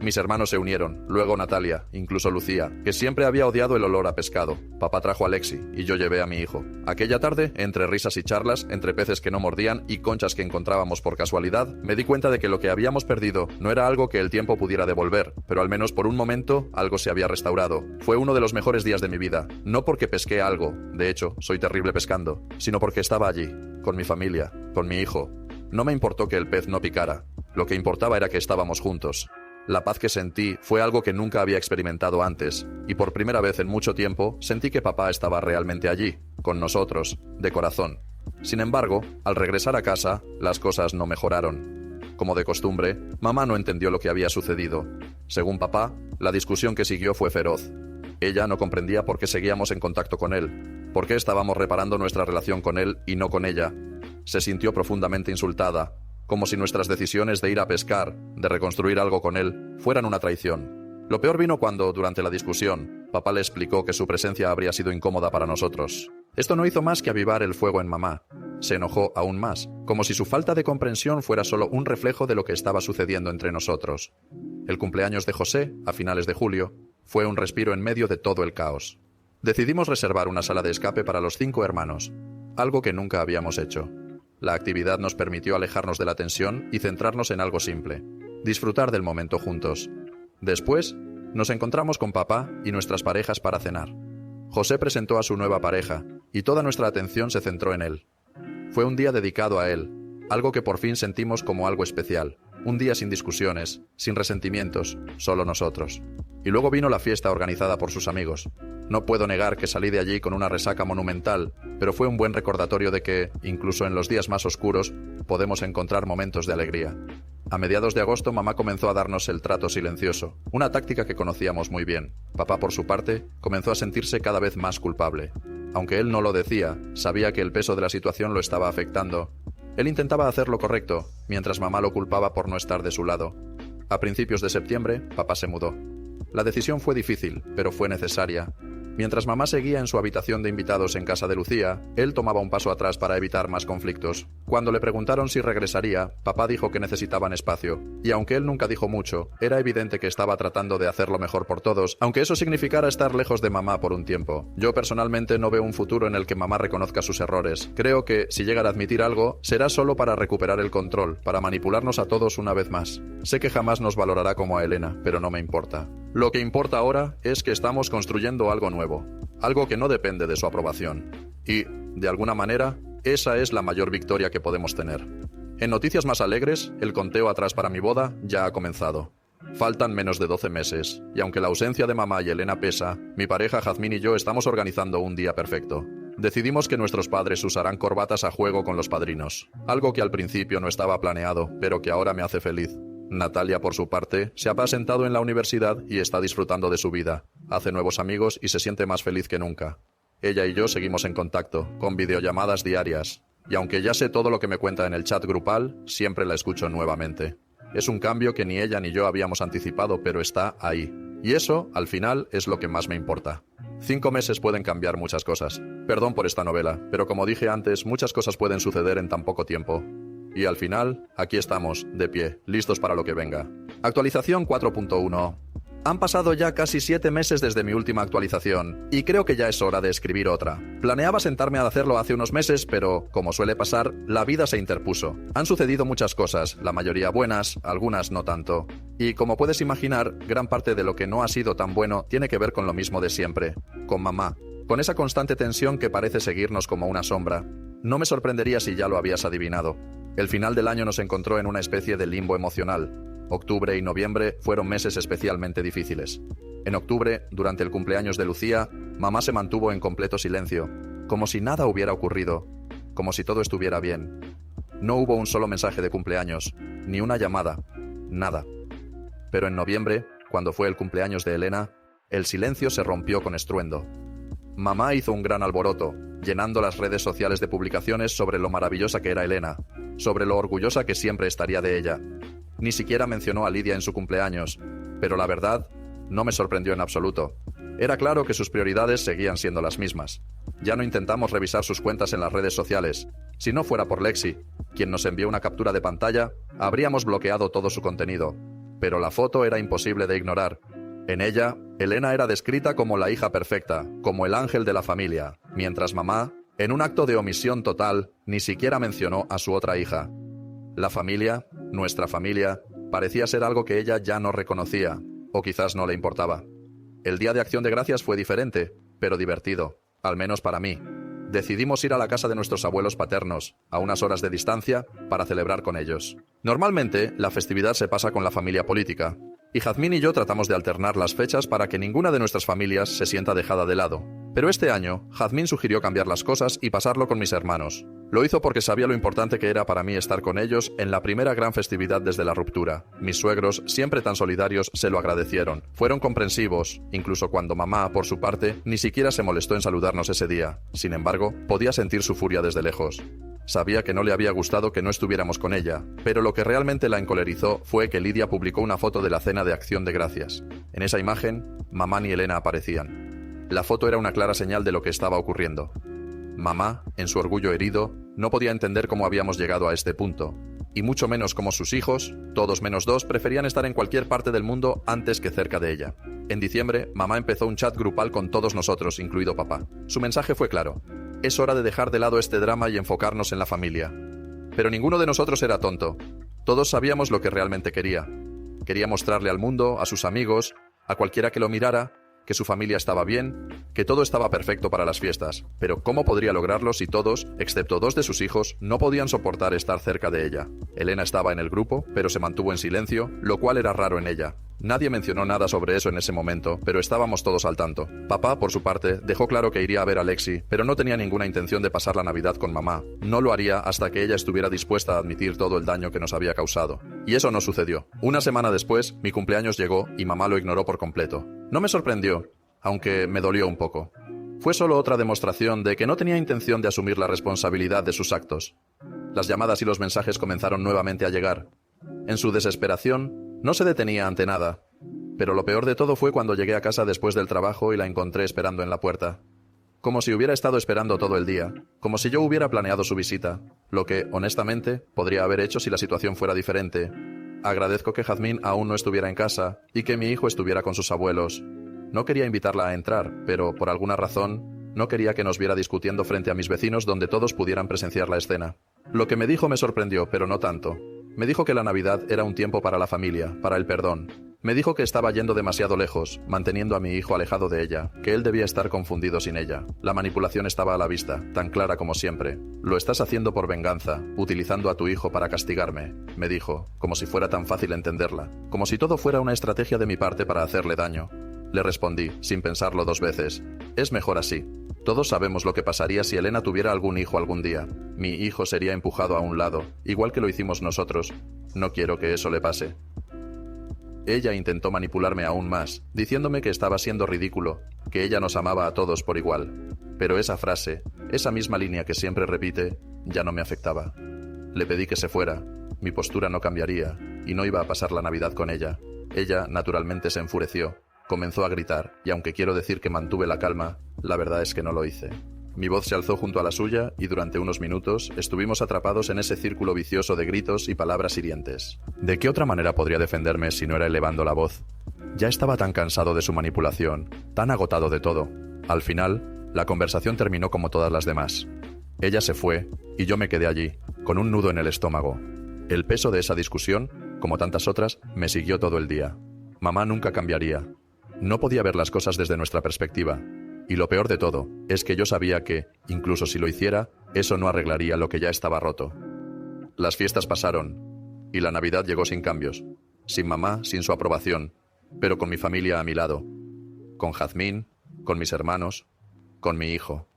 Mis hermanos se unieron, luego Natalia, incluso Lucía, que siempre había odiado el olor a pescado. Papá trajo a Lexi y yo llevé a mi hijo. Aquella tarde, entre risas y charlas, entre peces que no mordían y conchas que encontrábamos por casualidad, me di cuenta de que lo que habíamos perdido no era algo que el tiempo pudiera devolver, pero al menos por un momento algo se había restaurado. Fue uno de los mejores días de mi vida, no porque pesqué algo, de hecho, soy terrible pescando, sino porque estaba allí, con mi familia, con mi hijo. No me importó que el pez no picara, lo que importaba era que estábamos juntos. La paz que sentí fue algo que nunca había experimentado antes, y por primera vez en mucho tiempo sentí que papá estaba realmente allí, con nosotros, de corazón. Sin embargo, al regresar a casa, las cosas no mejoraron. Como de costumbre, mamá no entendió lo que había sucedido. Según papá, la discusión que siguió fue feroz. Ella no comprendía por qué seguíamos en contacto con él, por qué estábamos reparando nuestra relación con él y no con ella. Se sintió profundamente insultada, como si nuestras decisiones de ir a pescar, de reconstruir algo con él, fueran una traición. Lo peor vino cuando, durante la discusión, papá le explicó que su presencia habría sido incómoda para nosotros. Esto no hizo más que avivar el fuego en mamá. Se enojó aún más, como si su falta de comprensión fuera solo un reflejo de lo que estaba sucediendo entre nosotros. El cumpleaños de José, a finales de julio, fue un respiro en medio de todo el caos. Decidimos reservar una sala de escape para los 5 hermanos, algo que nunca habíamos hecho. La actividad nos permitió alejarnos de la tensión y centrarnos en algo simple, disfrutar del momento juntos. Después, nos encontramos con papá y nuestras parejas para cenar. José presentó a su nueva pareja, y toda nuestra atención se centró en él. Fue un día dedicado a él, algo que por fin sentimos como algo especial. Un día sin discusiones, sin resentimientos, solo nosotros. Y luego vino la fiesta organizada por sus amigos. No puedo negar que salí de allí con una resaca monumental, pero fue un buen recordatorio de que, incluso en los días más oscuros, podemos encontrar momentos de alegría. A mediados de agosto, mamá comenzó a darnos el trato silencioso, una táctica que conocíamos muy bien. Papá, por su parte, comenzó a sentirse cada vez más culpable. Aunque él no lo decía, sabía que el peso de la situación lo estaba afectando. Él intentaba hacer lo correcto, mientras mamá lo culpaba por no estar de su lado. A principios de septiembre, papá se mudó. La decisión fue difícil, pero fue necesaria. Mientras mamá seguía en su habitación de invitados en casa de Lucía, él tomaba un paso atrás para evitar más conflictos. Cuando le preguntaron si regresaría, papá dijo que necesitaban espacio, y aunque él nunca dijo mucho, era evidente que estaba tratando de hacer lo mejor por todos, aunque eso significara estar lejos de mamá por un tiempo. Yo personalmente no veo un futuro en el que mamá reconozca sus errores. Creo que, si llegara a admitir algo, será solo para recuperar el control, para manipularnos a todos una vez más. Sé que jamás nos valorará como a Elena, pero no me importa. Lo que importa ahora es que estamos construyendo algo nuevo, algo que no depende de su aprobación. Y, de alguna manera, esa es la mayor victoria que podemos tener. En noticias más alegres, el conteo atrás para mi boda ya ha comenzado. Faltan menos de 12 meses, y aunque la ausencia de mamá y Elena pesa, mi pareja Jazmín y yo estamos organizando un día perfecto. Decidimos que nuestros padres usarán corbatas a juego con los padrinos, algo que al principio no estaba planeado, pero que ahora me hace feliz. Natalia, por su parte, se ha asentado en la universidad y está disfrutando de su vida. Hace nuevos amigos y se siente más feliz que nunca. Ella y yo seguimos en contacto, con videollamadas diarias. Y aunque ya sé todo lo que me cuenta en el chat grupal, siempre la escucho nuevamente. Es un cambio que ni ella ni yo habíamos anticipado, pero está ahí. Y eso, al final, es lo que más me importa. 5 meses pueden cambiar muchas cosas. Perdón por esta novela, pero como dije antes, muchas cosas pueden suceder en tan poco tiempo. Y al final, aquí estamos, de pie, listos para lo que venga. Actualización 4.1. Han pasado ya casi 7 meses desde mi última actualización, y creo que ya es hora de escribir otra. Planeaba sentarme a hacerlo hace unos meses, pero, como suele pasar, la vida se interpuso. Han sucedido muchas cosas, la mayoría buenas, algunas no tanto. Y como puedes imaginar, gran parte de lo que no ha sido tan bueno tiene que ver con lo mismo de siempre, con mamá. Con esa constante tensión que parece seguirnos como una sombra. No me sorprendería si ya lo habías adivinado. El final del año nos encontró en una especie de limbo emocional. Octubre y noviembre fueron meses especialmente difíciles. En octubre, durante el cumpleaños de Lucía, mamá se mantuvo en completo silencio, como si nada hubiera ocurrido, como si todo estuviera bien. No hubo un solo mensaje de cumpleaños, ni una llamada, nada. Pero en noviembre, cuando fue el cumpleaños de Elena, el silencio se rompió con estruendo. Mamá hizo un gran alboroto, llenando las redes sociales de publicaciones sobre lo maravillosa que era Elena, sobre lo orgullosa que siempre estaría de ella. Ni siquiera mencionó a Lidia en su cumpleaños, pero la verdad, no me sorprendió en absoluto. Era claro que sus prioridades seguían siendo las mismas. Ya no intentamos revisar sus cuentas en las redes sociales. Si no fuera por Lexi, quien nos envió una captura de pantalla, habríamos bloqueado todo su contenido. pero la foto era imposible de ignorar. En ella, Elena era descrita como la hija perfecta, como el ángel de la familia, mientras mamá, en un acto de omisión total, ni siquiera mencionó a su otra hija. La familia, nuestra familia, parecía ser algo que ella ya no reconocía, o quizás no le importaba. El Día de Acción de Gracias fue diferente, pero divertido, al menos para mí. Decidimos ir a la casa de nuestros abuelos paternos, a unas horas de distancia, para celebrar con ellos. Normalmente, la festividad se pasa con la familia política, y Jazmín y yo tratamos de alternar las fechas para que ninguna de nuestras familias se sienta dejada de lado. Pero este año, Jazmín sugirió cambiar las cosas y pasarlo con mis hermanos. Lo hizo porque sabía lo importante que era para mí estar con ellos en la primera gran festividad desde la ruptura. Mis suegros, siempre tan solidarios, se lo agradecieron. Fueron comprensivos, incluso cuando mamá, por su parte, ni siquiera se molestó en saludarnos ese día. Sin embargo, podía sentir su furia desde lejos. Sabía que no le había gustado que no estuviéramos con ella, pero lo que realmente la encolerizó fue que Lidia publicó una foto de la cena de Acción de Gracias. En esa imagen, mamá ni Elena aparecían. La foto era una clara señal de lo que estaba ocurriendo. Mamá, en su orgullo herido, no podía entender cómo habíamos llegado a este punto, y mucho menos cómo sus hijos, todos menos dos, preferían estar en cualquier parte del mundo antes que cerca de ella. En diciembre, mamá empezó un chat grupal con todos nosotros, incluido papá. Su mensaje fue claro: es hora de dejar de lado este drama y enfocarnos en la familia. Pero ninguno de nosotros era tonto. Todos sabíamos lo que realmente quería. Quería mostrarle al mundo, a sus amigos, a cualquiera que lo mirara, que su familia estaba bien, que todo estaba perfecto para las fiestas. Pero ¿cómo podría lograrlo si todos, excepto 2 de sus hijos, no podían soportar estar cerca de ella? Elena estaba en el grupo, pero se mantuvo en silencio, lo cual era raro en ella. Nadie mencionó nada sobre eso en ese momento, pero estábamos todos al tanto. Papá, por su parte, dejó claro que iría a ver a Lexi, pero no tenía ninguna intención de pasar la Navidad con mamá. No lo haría hasta que ella estuviera dispuesta a admitir todo el daño que nos había causado. Y eso no sucedió. Una semana después, mi cumpleaños llegó y mamá lo ignoró por completo. No me sorprendió, aunque me dolió un poco. Fue solo otra demostración de que no tenía intención de asumir la responsabilidad de sus actos. Las llamadas y los mensajes comenzaron nuevamente a llegar. En su desesperación, no se detenía ante nada. Pero lo peor de todo fue cuando llegué a casa después del trabajo y la encontré esperando en la puerta. Como si hubiera estado esperando todo el día, como si yo hubiera planeado su visita, lo que, honestamente, podría haber hecho si la situación fuera diferente. Agradezco que Jazmín aún no estuviera en casa y que mi hijo estuviera con sus abuelos. No quería invitarla a entrar, pero por alguna razón no quería que nos viera discutiendo frente a mis vecinos donde todos pudieran presenciar la escena. Lo que me dijo me sorprendió, pero no tanto. Me dijo que la Navidad era un tiempo para la familia, para el perdón. Me dijo que estaba yendo demasiado lejos, manteniendo a mi hijo alejado de ella, que él debía estar confundido sin ella. La manipulación estaba a la vista, tan clara como siempre. Lo estás haciendo por venganza, utilizando a tu hijo para castigarme, me dijo, como si fuera tan fácil entenderla, como si todo fuera una estrategia de mi parte para hacerle daño. Le respondí, sin pensarlo 2 veces, es mejor así. Todos sabemos lo que pasaría si Elena tuviera algún hijo algún día. Mi hijo sería empujado a un lado, igual que lo hicimos nosotros. No quiero que eso le pase. Ella intentó manipularme aún más, diciéndome que estaba siendo ridículo, que ella nos amaba a todos por igual. Pero esa frase, esa misma línea que siempre repite, ya no me afectaba. Le pedí que se fuera. Mi postura no cambiaría, y no iba a pasar la Navidad con ella. Ella, naturalmente, se enfureció. Comenzó a gritar, y aunque quiero decir que mantuve la calma, la verdad es que no lo hice. Mi voz se alzó junto a la suya y durante unos minutos estuvimos atrapados en ese círculo vicioso de gritos y palabras hirientes. ¿De qué otra manera podría defenderme si no era elevando la voz? Ya estaba tan cansado de su manipulación, tan agotado de todo. Al final, la conversación terminó como todas las demás. Ella se fue y yo me quedé allí, con un nudo en el estómago. El peso de esa discusión, como tantas otras, me siguió todo el día. Mamá nunca cambiaría. No podía ver las cosas desde nuestra perspectiva. Y lo peor de todo es que yo sabía que, incluso si lo hiciera, eso no arreglaría lo que ya estaba roto. Las fiestas pasaron, y la Navidad llegó sin cambios, sin mamá, sin su aprobación, pero con mi familia a mi lado, con Jazmín, con mis hermanos, con mi hijo.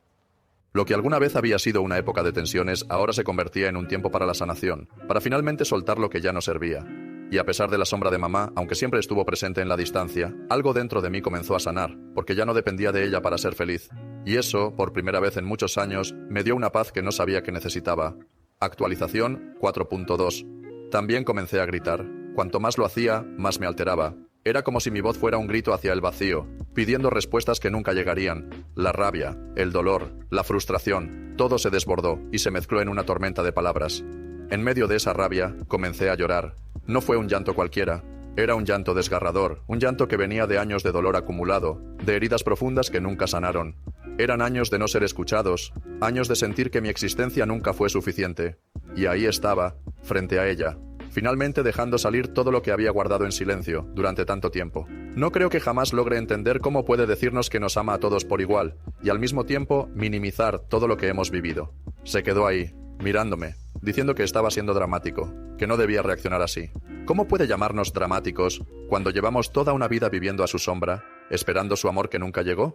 Lo que alguna vez había sido una época de tensiones ahora se convertía en un tiempo para la sanación, para finalmente soltar lo que ya no servía. Y a pesar de la sombra de mamá, aunque siempre estuvo presente en la distancia, algo dentro de mí comenzó a sanar, porque ya no dependía de ella para ser feliz. Y eso, por primera vez en muchos años, me dio una paz que no sabía que necesitaba. Actualización 4.2. También comencé a gritar. Cuanto más lo hacía, más me alteraba. Era como si mi voz fuera un grito hacia el vacío, pidiendo respuestas que nunca llegarían. La rabia, el dolor, la frustración, todo se desbordó y se mezcló en una tormenta de palabras. En medio de esa rabia, comencé a llorar. No fue un llanto cualquiera. Era un llanto desgarrador, un llanto que venía de años de dolor acumulado, de heridas profundas que nunca sanaron. Eran años de no ser escuchados, años de sentir que mi existencia nunca fue suficiente. Y ahí estaba, frente a ella, finalmente dejando salir todo lo que había guardado en silencio durante tanto tiempo. No creo que jamás logre entender cómo puede decirnos que nos ama a todos por igual, y al mismo tiempo minimizar todo lo que hemos vivido. Se quedó ahí, mirándome, diciendo que estaba siendo dramático, que no debía reaccionar así. ¿Cómo puede llamarnos dramáticos cuando llevamos toda una vida viviendo a su sombra, esperando su amor que nunca llegó?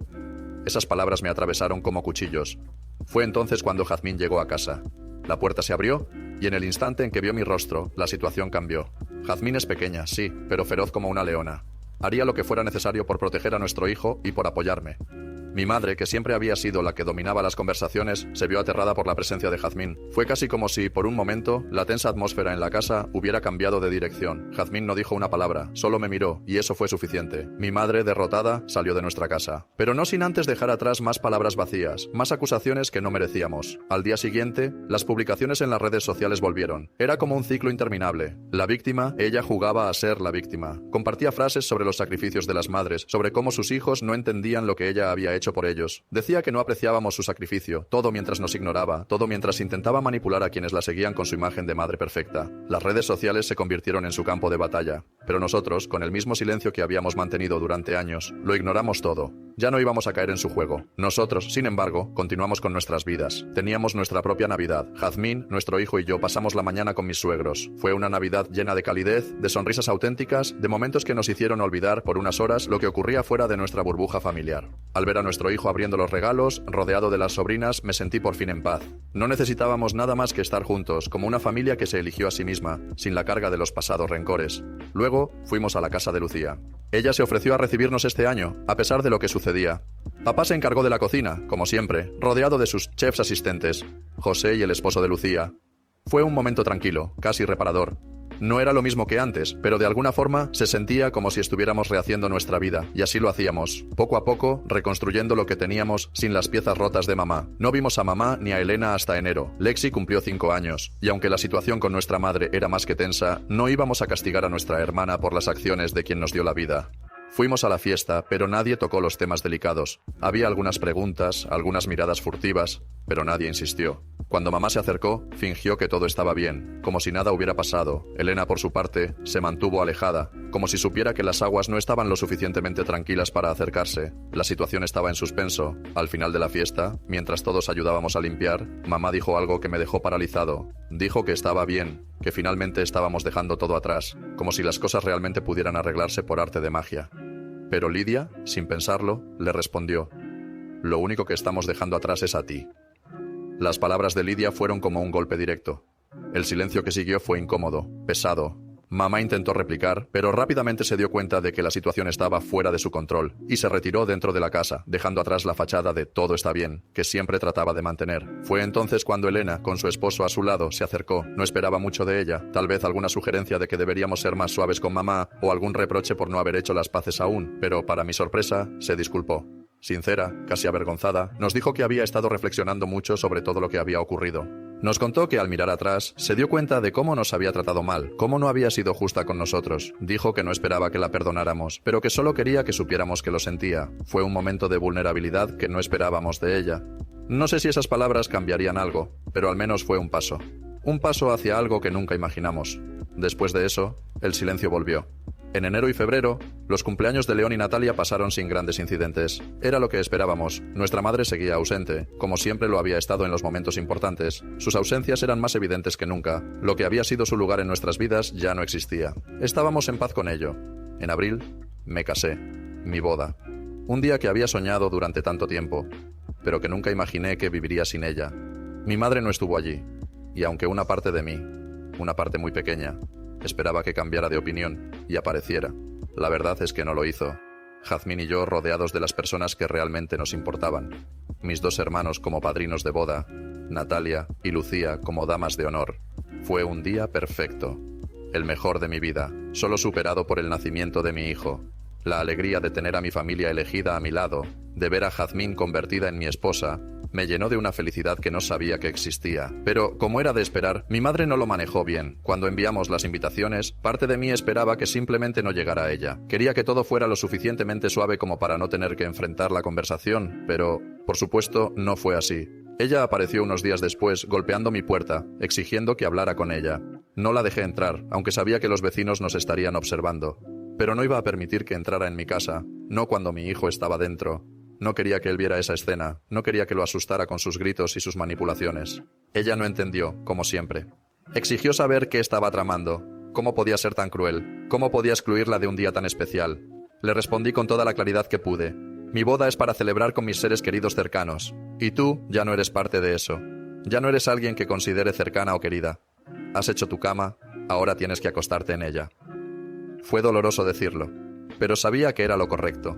Esas palabras me atravesaron como cuchillos. Fue entonces cuando Jazmín llegó a casa. La puerta se abrió, y en el instante en que vio mi rostro, la situación cambió. Jazmín es pequeña, sí, pero feroz como una leona. Haría lo que fuera necesario por proteger a nuestro hijo y por apoyarme. Mi madre, que siempre había sido la que dominaba las conversaciones, se vio aterrada por la presencia de Jazmín. Fue casi como si, por un momento, la tensa atmósfera en la casa hubiera cambiado de dirección. Jazmín no dijo una palabra, solo me miró, y eso fue suficiente. Mi madre, derrotada, salió de nuestra casa. Pero no sin antes dejar atrás más palabras vacías, más acusaciones que no merecíamos. Al día siguiente, las publicaciones en las redes sociales volvieron. Era como un ciclo interminable. La víctima, ella jugaba a ser la víctima. Compartía frases sobre los sacrificios de las madres, sobre cómo sus hijos no entendían lo que ella había hecho por ellos. Decía que no apreciábamos su sacrificio, todo mientras nos ignoraba, todo mientras intentaba manipular a quienes la seguían con su imagen de madre perfecta. Las redes sociales se convirtieron en su campo de batalla, pero nosotros, con el mismo silencio que habíamos mantenido durante años, lo ignoramos todo. Ya no íbamos a caer en su juego. Nosotros, sin embargo, continuamos con nuestras vidas. Teníamos nuestra propia Navidad. Jazmín, nuestro hijo y yo pasamos la mañana con mis suegros. Fue una Navidad llena de calidez, de sonrisas auténticas, de momentos que nos hicieron olvidar por unas horas lo que ocurría fuera de nuestra burbuja familiar. Al ver a nuestro hijo abriendo los regalos, rodeado de las sobrinas, me sentí por fin en paz. No necesitábamos nada más que estar juntos, como una familia que se eligió a sí misma, sin la carga de los pasados rencores. Luego, fuimos a la casa de Lucía. Ella se ofreció a recibirnos este año, a pesar de lo que sucedía. Papá se encargó de la cocina, como siempre, rodeado de sus chefs asistentes, José y el esposo de Lucía. Fue un momento tranquilo, casi reparador. No era lo mismo que antes, pero de alguna forma se sentía como si estuviéramos rehaciendo nuestra vida, y así lo hacíamos, poco a poco, reconstruyendo lo que teníamos sin las piezas rotas de mamá. No vimos a mamá ni a Elena hasta enero. Lexi cumplió 5 años, y aunque la situación con nuestra madre era más que tensa, no íbamos a castigar a nuestra hermana por las acciones de quien nos dio la vida. Fuimos a la fiesta, pero nadie tocó los temas delicados. Había algunas preguntas, algunas miradas furtivas, pero nadie insistió. Cuando mamá se acercó, fingió que todo estaba bien, como si nada hubiera pasado. Elena, por su parte, se mantuvo alejada, como si supiera que las aguas no estaban lo suficientemente tranquilas para acercarse. La situación estaba en suspenso. Al final de la fiesta, mientras todos ayudábamos a limpiar, mamá dijo algo que me dejó paralizado. Dijo que estaba bien, que finalmente estábamos dejando todo atrás, como si las cosas realmente pudieran arreglarse por arte de magia. Pero Lidia, sin pensarlo, le respondió: «Lo único que estamos dejando atrás es a ti». Las palabras de Lidia fueron como un golpe directo. El silencio que siguió fue incómodo, pesado. Mamá intentó replicar, pero rápidamente se dio cuenta de que la situación estaba fuera de su control y se retiró dentro de la casa, dejando atrás la fachada de «todo está bien», que siempre trataba de mantener. Fue entonces cuando Elena, con su esposo a su lado, se acercó. No esperaba mucho de ella, tal vez alguna sugerencia de que deberíamos ser más suaves con mamá o algún reproche por no haber hecho las paces aún, pero para mi sorpresa, se disculpó. Sincera, casi avergonzada, nos dijo que había estado reflexionando mucho sobre todo lo que había ocurrido. Nos contó que al mirar atrás, se dio cuenta de cómo nos había tratado mal, cómo no había sido justa con nosotros. Dijo que no esperaba que la perdonáramos, pero que solo quería que supiéramos que lo sentía. Fue un momento de vulnerabilidad que no esperábamos de ella. No sé si esas palabras cambiarían algo, pero al menos fue un paso. Un paso hacia algo que nunca imaginamos. Después de eso, el silencio volvió. En enero y febrero, los cumpleaños de León y Natalia pasaron sin grandes incidentes. Era lo que esperábamos. Nuestra madre seguía ausente, como siempre lo había estado en los momentos importantes. Sus ausencias eran más evidentes que nunca. Lo que había sido su lugar en nuestras vidas ya no existía. Estábamos en paz con ello. En abril, me casé. Mi boda. Un día que había soñado durante tanto tiempo, pero que nunca imaginé que viviría sin ella. Mi madre no estuvo allí, y aunque una parte de mí, una parte muy pequeña, esperaba que cambiara de opinión y apareciera, la verdad es que no lo hizo. Jazmín y yo rodeados de las personas que realmente nos importaban. Mis 2 hermanos como padrinos de boda, Natalia y Lucía como damas de honor. Fue un día perfecto, el mejor de mi vida, solo superado por el nacimiento de mi hijo. La alegría de tener a mi familia elegida a mi lado, de ver a Jazmín convertida en mi esposa, me llenó de una felicidad que no sabía que existía. Pero, como era de esperar, mi madre no lo manejó bien. Cuando enviamos las invitaciones, parte de mí esperaba que simplemente no llegara a ella. Quería que todo fuera lo suficientemente suave como para no tener que enfrentar la conversación, pero, por supuesto, no fue así. Ella apareció unos días después, golpeando mi puerta, exigiendo que hablara con ella. No la dejé entrar, aunque sabía que los vecinos nos estarían observando. Pero no iba a permitir que entrara en mi casa, no cuando mi hijo estaba dentro. No quería que él viera esa escena, no quería que lo asustara con sus gritos y sus manipulaciones. Ella no entendió, como siempre. Exigió saber qué estaba tramando, cómo podía ser tan cruel, cómo podía excluirla de un día tan especial. Le respondí con toda la claridad que pude. Mi boda es para celebrar con mis seres queridos cercanos, y tú ya no eres parte de eso. Ya no eres alguien que considere cercana o querida. Has hecho tu cama, ahora tienes que acostarte en ella. Fue doloroso decirlo, pero sabía que era lo correcto.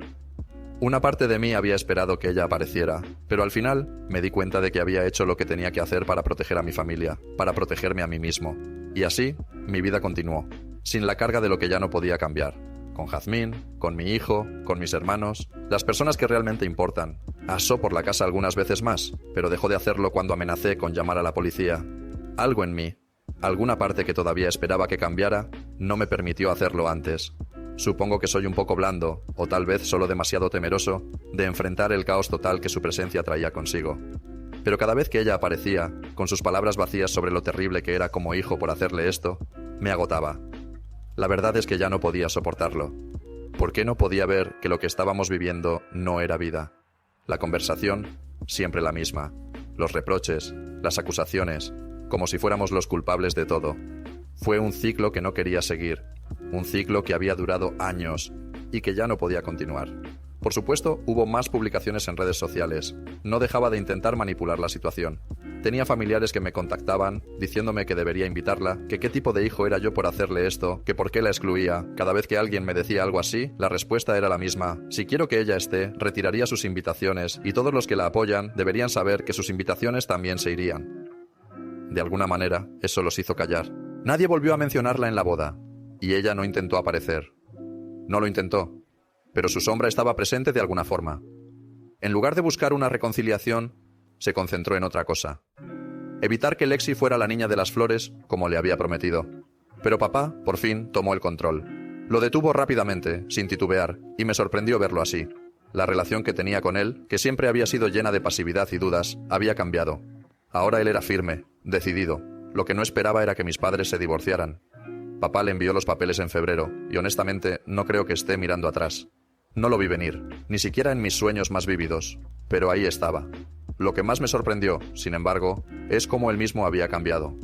Una parte de mí había esperado que ella apareciera, pero al final me di cuenta de que había hecho lo que tenía que hacer para proteger a mi familia, para protegerme a mí mismo. Y así, mi vida continuó, sin la carga de lo que ya no podía cambiar. Con Jazmín, con mi hijo, con mis hermanos, las personas que realmente importan. Asó por la casa algunas veces más, pero dejó de hacerlo cuando amenacé con llamar a la policía. Algo en mí, alguna parte que todavía esperaba que cambiara, no me permitió hacerlo antes. Supongo que soy un poco blando, o tal vez solo demasiado temeroso, de enfrentar el caos total que su presencia traía consigo. Pero cada vez que ella aparecía, con sus palabras vacías sobre lo terrible que era como hijo por hacerle esto, me agotaba. La verdad es que ya no podía soportarlo. ¿Por qué no podía ver que lo que estábamos viviendo no era vida? La conversación, siempre la misma. Los reproches, las acusaciones, como si fuéramos los culpables de todo. Fue un ciclo que no quería seguir, un ciclo que había durado años y que ya no podía continuar. Por supuesto, hubo más publicaciones en redes sociales. No dejaba de intentar manipular la situación. Tenía familiares que me contactaban, diciéndome que debería invitarla, que qué tipo de hijo era yo por hacerle esto, que por qué la excluía. Cada vez que alguien me decía algo así, la respuesta era la misma. Si quiero que ella esté, retiraría sus invitaciones, y todos los que la apoyan deberían saber que sus invitaciones también se irían. De alguna manera, eso los hizo callar. Nadie volvió a mencionarla en la boda, y ella no intentó aparecer. No lo intentó, pero su sombra estaba presente de alguna forma. En lugar de buscar una reconciliación, se concentró en otra cosa. Evitar que Lexi fuera la niña de las flores, como le había prometido. Pero papá, por fin, tomó el control. Lo detuvo rápidamente, sin titubear, y me sorprendió verlo así. La relación que tenía con él, que siempre había sido llena de pasividad y dudas, había cambiado. Ahora él era firme, decidido. Lo que no esperaba era que mis padres se divorciaran. Papá le envió los papeles en febrero, y honestamente no creo que esté mirando atrás. No lo vi venir, ni siquiera en mis sueños más vívidos, pero ahí estaba. Lo que más me sorprendió, sin embargo, es cómo él mismo había cambiado.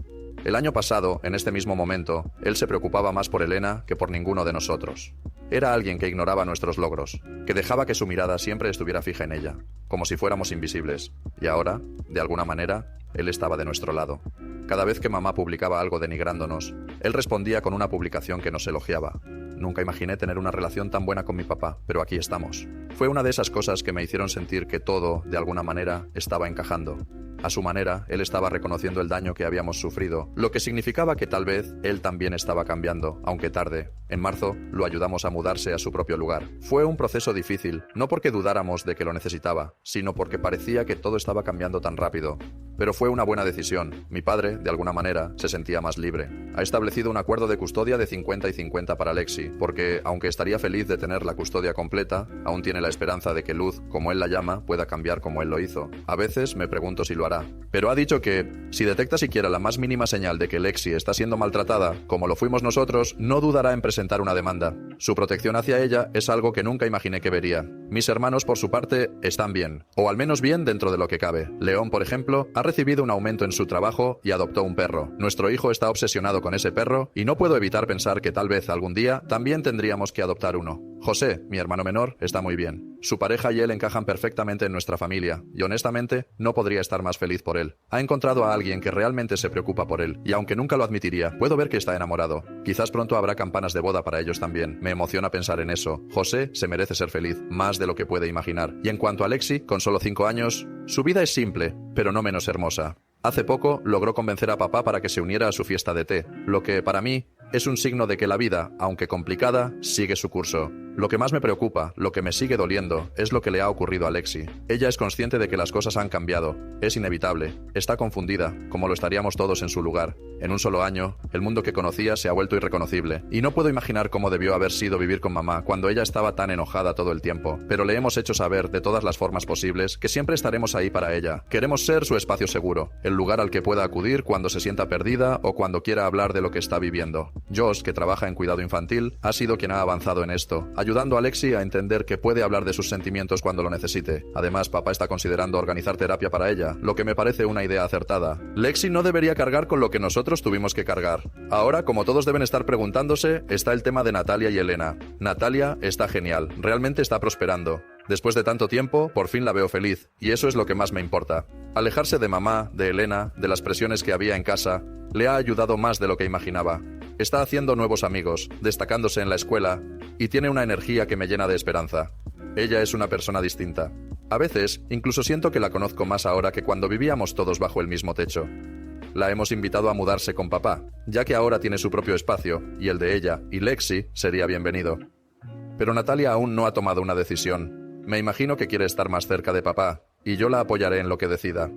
El año pasado, en este mismo momento, él se preocupaba más por Elena que por ninguno de nosotros. Era alguien que ignoraba nuestros logros, que dejaba que su mirada siempre estuviera fija en ella, como si fuéramos invisibles. Y ahora, de alguna manera, él estaba de nuestro lado. Cada vez que mamá publicaba algo denigrándonos, él respondía con una publicación que nos elogiaba. Nunca imaginé tener una relación tan buena con mi papá, pero aquí estamos. Fue una de esas cosas que me hicieron sentir que todo, de alguna manera, estaba encajando. A su manera, él estaba reconociendo el daño que habíamos sufrido, lo que significaba que tal vez él también estaba cambiando, aunque tarde. En marzo, lo ayudamos a mudarse a su propio lugar. Fue un proceso difícil, no porque dudáramos de que lo necesitaba, sino porque parecía que todo estaba cambiando tan rápido. Pero fue una buena decisión. Mi padre, de alguna manera, se sentía más libre. Ha establecido un acuerdo de custodia de 50 y 50 para Lexi, porque, aunque estaría feliz de tener la custodia completa, aún tiene la esperanza de que Luz, como él la llama, pueda cambiar como él lo hizo. A veces me pregunto si lo hará. Pero ha dicho que, si detecta siquiera la más mínima señal de que Lexi está siendo maltratada, como lo fuimos nosotros, no dudará en presentar una demanda. Su protección hacia ella es algo que nunca imaginé que vería. Mis hermanos, por su parte, están bien, o al menos bien dentro de lo que cabe. León, por ejemplo, ha recibido un aumento en su trabajo y adoptó un perro. Nuestro hijo está obsesionado con ese perro y no puedo evitar pensar que tal vez algún día también tendríamos que adoptar uno. José, mi hermano menor, está muy bien. Su pareja y él encajan perfectamente en nuestra familia, y honestamente no podría estar más feliz por él. Ha encontrado a alguien que realmente se preocupa por él, y aunque nunca lo admitiría, puedo ver que está enamorado. Quizás pronto habrá campanas de boda para ellos también. Me emociona pensar en eso. José se merece ser feliz, más de lo que puede imaginar. Y en cuanto a Lexi, con solo 5 años, su vida es simple, pero no menos hermosa. Hace poco logró convencer a papá para que se uniera a su fiesta de té, lo que, para mí, es un signo de que la vida, aunque complicada, sigue su curso. Lo que más me preocupa, lo que me sigue doliendo, es lo que le ha ocurrido a Lexi. Ella es consciente de que las cosas han cambiado. Es inevitable. Está confundida, como lo estaríamos todos en su lugar. En un solo año, el mundo que conocía se ha vuelto irreconocible. Y no puedo imaginar cómo debió haber sido vivir con mamá cuando ella estaba tan enojada todo el tiempo. Pero le hemos hecho saber, de todas las formas posibles, que siempre estaremos ahí para ella. Queremos ser su espacio seguro, el lugar al que pueda acudir cuando se sienta perdida o cuando quiera hablar de lo que está viviendo. Josh, que trabaja en cuidado infantil, ha sido quien ha avanzado en esto, ayudando a Lexi a entender que puede hablar de sus sentimientos cuando lo necesite. Además, papá está considerando organizar terapia para ella, lo que me parece una idea acertada. Lexi no debería cargar con lo que nosotros tuvimos que cargar. Ahora, como todos deben estar preguntándose, está el tema de Natalia y Elena. Natalia está genial, realmente está prosperando. Después de tanto tiempo, por fin la veo feliz, y eso es lo que más me importa. Alejarse de mamá, de Elena, de las presiones que había en casa, le ha ayudado más de lo que imaginaba. Está haciendo nuevos amigos, destacándose en la escuela, y tiene una energía que me llena de esperanza. Ella es una persona distinta. A veces, incluso siento que la conozco más ahora que cuando vivíamos todos bajo el mismo techo. La hemos invitado a mudarse con papá, ya que ahora tiene su propio espacio, y el de ella y Lexi sería bienvenido. Pero Natalia aún no ha tomado una decisión. Me imagino que quiere estar más cerca de papá, y yo la apoyaré en lo que decida.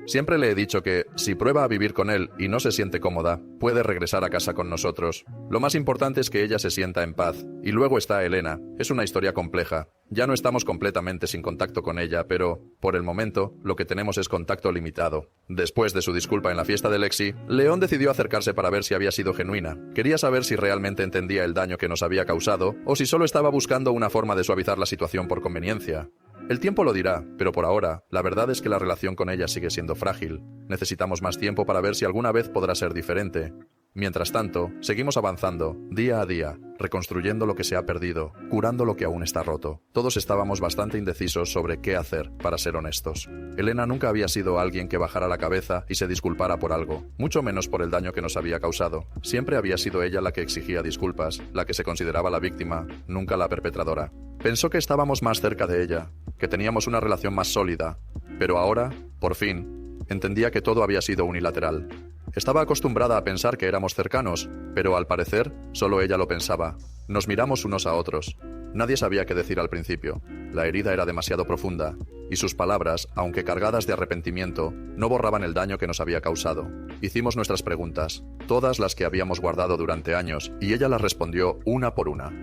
Siempre le he dicho que, si prueba a vivir con él y no se siente cómoda, puede regresar a casa con nosotros. Lo más importante es que ella se sienta en paz. Y luego está Elena. Es una historia compleja. Ya no estamos completamente sin contacto con ella, pero, por el momento, lo que tenemos es contacto limitado. Después de su disculpa en la fiesta de Lexi, León decidió acercarse para ver si había sido genuina. Quería saber si realmente entendía el daño que nos había causado, o si solo estaba buscando una forma de suavizar la situación por conveniencia. El tiempo lo dirá, pero por ahora, la verdad es que la relación con ella sigue siendo frágil. Necesitamos más tiempo para ver si alguna vez podrá ser diferente. Mientras tanto, seguimos avanzando, día a día, reconstruyendo lo que se ha perdido, curando lo que aún está roto. Todos estábamos bastante indecisos sobre qué hacer, para ser honestos. Elena nunca había sido alguien que bajara la cabeza y se disculpara por algo, mucho menos por el daño que nos había causado. Siempre había sido ella la que exigía disculpas, la que se consideraba la víctima, nunca la perpetradora. Pensó que estábamos más cerca de ella, que teníamos una relación más sólida, pero ahora, por fin, entendía que todo había sido unilateral. Estaba acostumbrada a pensar que éramos cercanos, pero al parecer, solo ella lo pensaba. Nos miramos unos a otros. Nadie sabía qué decir al principio. La herida era demasiado profunda, y sus palabras, aunque cargadas de arrepentimiento, no borraban el daño que nos había causado. Hicimos nuestras preguntas, todas las que habíamos guardado durante años, y ella las respondió una por una.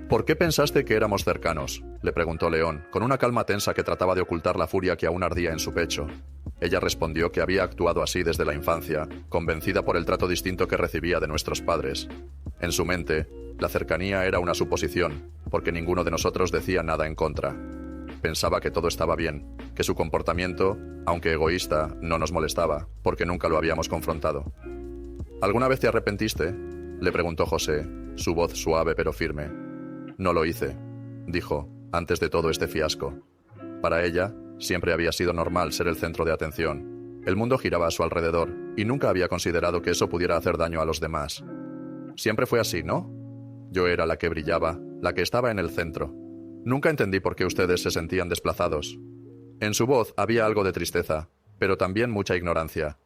¿Por qué pensaste que éramos cercanos?, le preguntó León, con una calma tensa que trataba de ocultar la furia que aún ardía en su pecho. Ella respondió que había actuado así desde la infancia, convencida por el trato distinto que recibía de nuestros padres. En su mente, la cercanía era una suposición, porque ninguno de nosotros decía nada en contra. Pensaba que todo estaba bien, que su comportamiento, aunque egoísta, no nos molestaba, porque nunca lo habíamos confrontado. ¿Alguna vez te arrepentiste?, le preguntó José, su voz suave pero firme. No lo hice, dijo, antes de todo este fiasco. Para ella, siempre había sido normal ser el centro de atención. El mundo giraba a su alrededor, y nunca había considerado que eso pudiera hacer daño a los demás. Siempre fue así, ¿no? Yo era la que brillaba, la que estaba en el centro. Nunca entendí por qué ustedes se sentían desplazados. En su voz había algo de tristeza, pero también mucha ignorancia.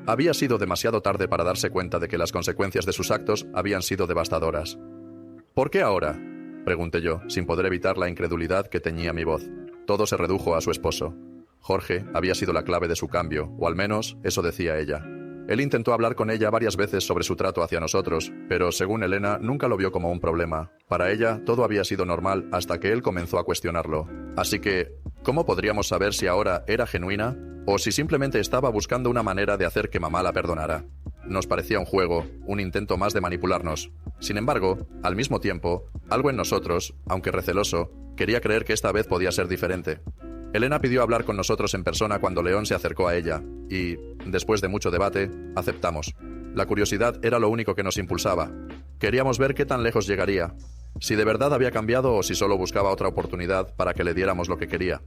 Había sido demasiado tarde para darse cuenta de que las consecuencias de sus actos habían sido devastadoras. ¿Por qué ahora?, pregunté yo, sin poder evitar la incredulidad que teñía mi voz. Todo se redujo a su esposo. Jorge había sido la clave de su cambio, o al menos eso decía ella. Él intentó hablar con ella varias veces sobre su trato hacia nosotros, pero según Elena nunca lo vio como un problema. Para ella todo había sido normal hasta que él comenzó a cuestionarlo. Así que, ¿cómo podríamos saber si ahora era genuina o si simplemente estaba buscando una manera de hacer que mamá la perdonara? Nos parecía un juego, un intento más de manipularnos. Sin embargo, al mismo tiempo, algo en nosotros, aunque receloso, quería creer que esta vez podía ser diferente. Elena pidió hablar con nosotros en persona cuando León se acercó a ella, y, después de mucho debate, aceptamos. La curiosidad era lo único que nos impulsaba. Queríamos ver qué tan lejos llegaría, si de verdad había cambiado o si solo buscaba otra oportunidad para que le diéramos lo que quería.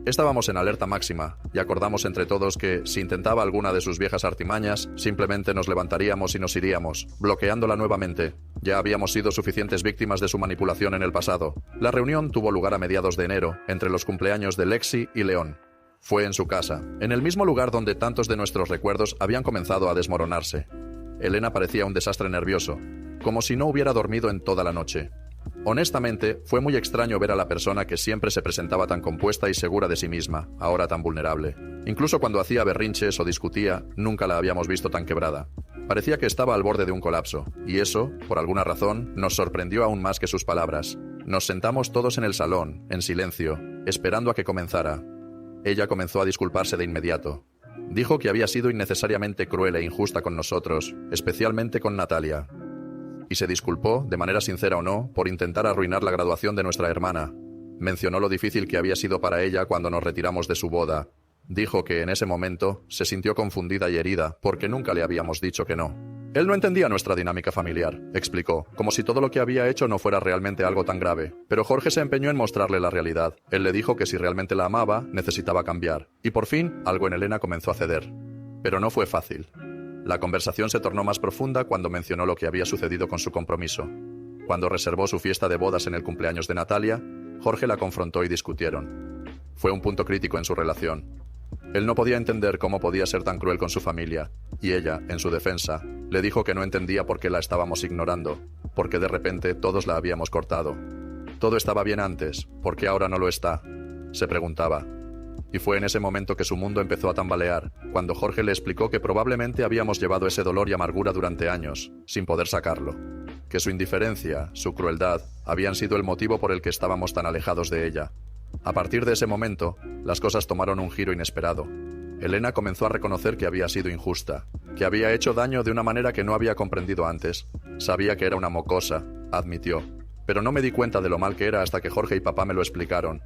Estábamos en alerta máxima, y acordamos entre todos que, si intentaba alguna de sus viejas artimañas, simplemente nos levantaríamos y nos iríamos, bloqueándola nuevamente. Ya habíamos sido suficientes víctimas de su manipulación en el pasado. La reunión tuvo lugar a mediados de enero, entre los cumpleaños de Lexi y León. Fue en su casa, en el mismo lugar donde tantos de nuestros recuerdos habían comenzado a desmoronarse. Elena parecía un desastre nervioso, como si no hubiera dormido en toda la noche. Honestamente, fue muy extraño ver a la persona que siempre se presentaba tan compuesta y segura de sí misma, ahora tan vulnerable. Incluso cuando hacía berrinches o discutía, nunca la habíamos visto tan quebrada. Parecía que estaba al borde de un colapso, y eso, por alguna razón, nos sorprendió aún más que sus palabras. Nos sentamos todos en el salón, en silencio, esperando a que comenzara. Ella comenzó a disculparse de inmediato. Dijo que había sido innecesariamente cruel e injusta con nosotros, especialmente con Natalia. Y se disculpó, de manera sincera o no, por intentar arruinar la graduación de nuestra hermana. Mencionó lo difícil que había sido para ella cuando nos retiramos de su boda. Dijo que en ese momento se sintió confundida y herida porque nunca le habíamos dicho que no. Él no entendía nuestra dinámica familiar, explicó, como si todo lo que había hecho no fuera realmente algo tan grave. Pero Jorge se empeñó en mostrarle la realidad. Él le dijo que si realmente la amaba, necesitaba cambiar. Y por fin, algo en Elena comenzó a ceder. Pero no fue fácil. La conversación se tornó más profunda cuando mencionó lo que había sucedido con su compromiso. Cuando reservó su fiesta de bodas en el cumpleaños de Natalia, Jorge la confrontó y discutieron. Fue un punto crítico en su relación. Él no podía entender cómo podía ser tan cruel con su familia, y ella, en su defensa, le dijo que no entendía por qué la estábamos ignorando, porque de repente todos la habíamos cortado. Todo estaba bien antes, ¿por qué ahora no lo está?, se preguntaba. Y fue en ese momento que su mundo empezó a tambalear, cuando Jorge le explicó que probablemente habíamos llevado ese dolor y amargura durante años, sin poder sacarlo. Que su indiferencia, su crueldad, habían sido el motivo por el que estábamos tan alejados de ella. A partir de ese momento, las cosas tomaron un giro inesperado. Elena comenzó a reconocer que había sido injusta, que había hecho daño de una manera que no había comprendido antes. Sabía que era una mocosa, admitió, pero no me di cuenta de lo mal que era hasta que Jorge y papá me lo explicaron.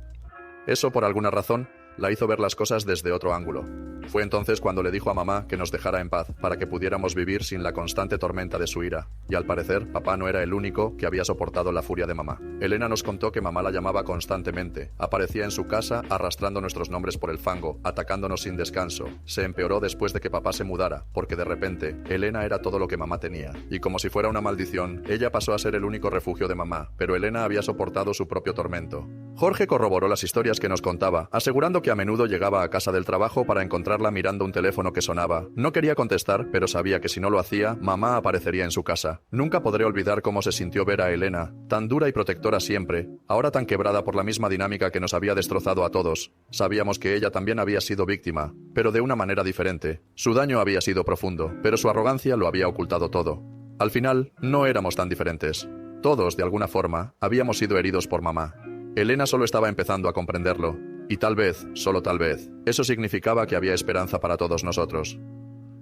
Eso, por alguna razón, la hizo ver las cosas desde otro ángulo. Fue entonces cuando le dijo a mamá que nos dejara en paz para que pudiéramos vivir sin la constante tormenta de su ira. Y al parecer, papá no era el único que había soportado la furia de mamá. Elena nos contó que mamá la llamaba constantemente. Aparecía en su casa arrastrando nuestros nombres por el fango, atacándonos sin descanso. Se empeoró después de que papá se mudara, porque de repente, Elena era todo lo que mamá tenía. Y como si fuera una maldición, ella pasó a ser el único refugio de mamá, pero Elena había soportado su propio tormento. Jorge corroboró las historias que nos contaba, asegurando que a menudo llegaba a casa del trabajo para encontrarla mirando un teléfono que sonaba. No quería contestar, pero sabía que si no lo hacía, mamá aparecería en su casa. Nunca podré olvidar cómo se sintió ver a Elena, tan dura y protectora siempre, ahora tan quebrada por la misma dinámica que nos había destrozado a todos. Sabíamos que ella también había sido víctima, pero de una manera diferente. Su daño había sido profundo, pero su arrogancia lo había ocultado todo. Al final, no éramos tan diferentes. Todos, de alguna forma, habíamos sido heridos por mamá. Elena solo estaba empezando a comprenderlo. Y tal vez, solo tal vez, eso significaba que había esperanza para todos nosotros.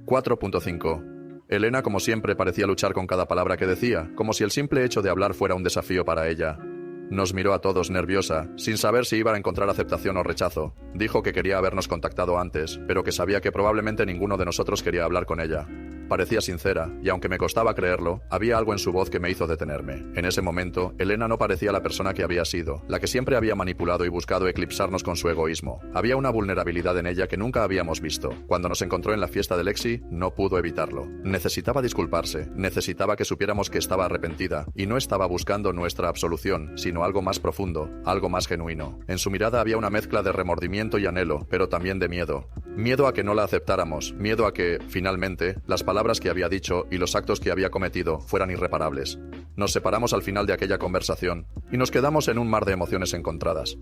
4.5. Elena, como siempre, parecía luchar con cada palabra que decía, como si el simple hecho de hablar fuera un desafío para ella. Nos miró a todos nerviosa, sin saber si iba a encontrar aceptación o rechazo. Dijo que quería habernos contactado antes, pero que sabía que probablemente ninguno de nosotros quería hablar con ella. Parecía sincera, y aunque me costaba creerlo, había algo en su voz que me hizo detenerme. En ese momento, Elena no parecía la persona que había sido, la que siempre había manipulado y buscado eclipsarnos con su egoísmo. Había una vulnerabilidad en ella que nunca habíamos visto. Cuando nos encontró en la fiesta de Lexi, no pudo evitarlo. Necesitaba disculparse, necesitaba que supiéramos que estaba arrepentida, y no estaba buscando nuestra absolución, sino algo más profundo, algo más genuino. En su mirada había una mezcla de remordimiento y anhelo, pero también de miedo. Miedo a que no la aceptáramos, miedo a que, finalmente, las palabras que había dicho y los actos que había cometido fueran irreparables. Nos separamos al final de aquella conversación y nos quedamos en un mar de emociones encontradas.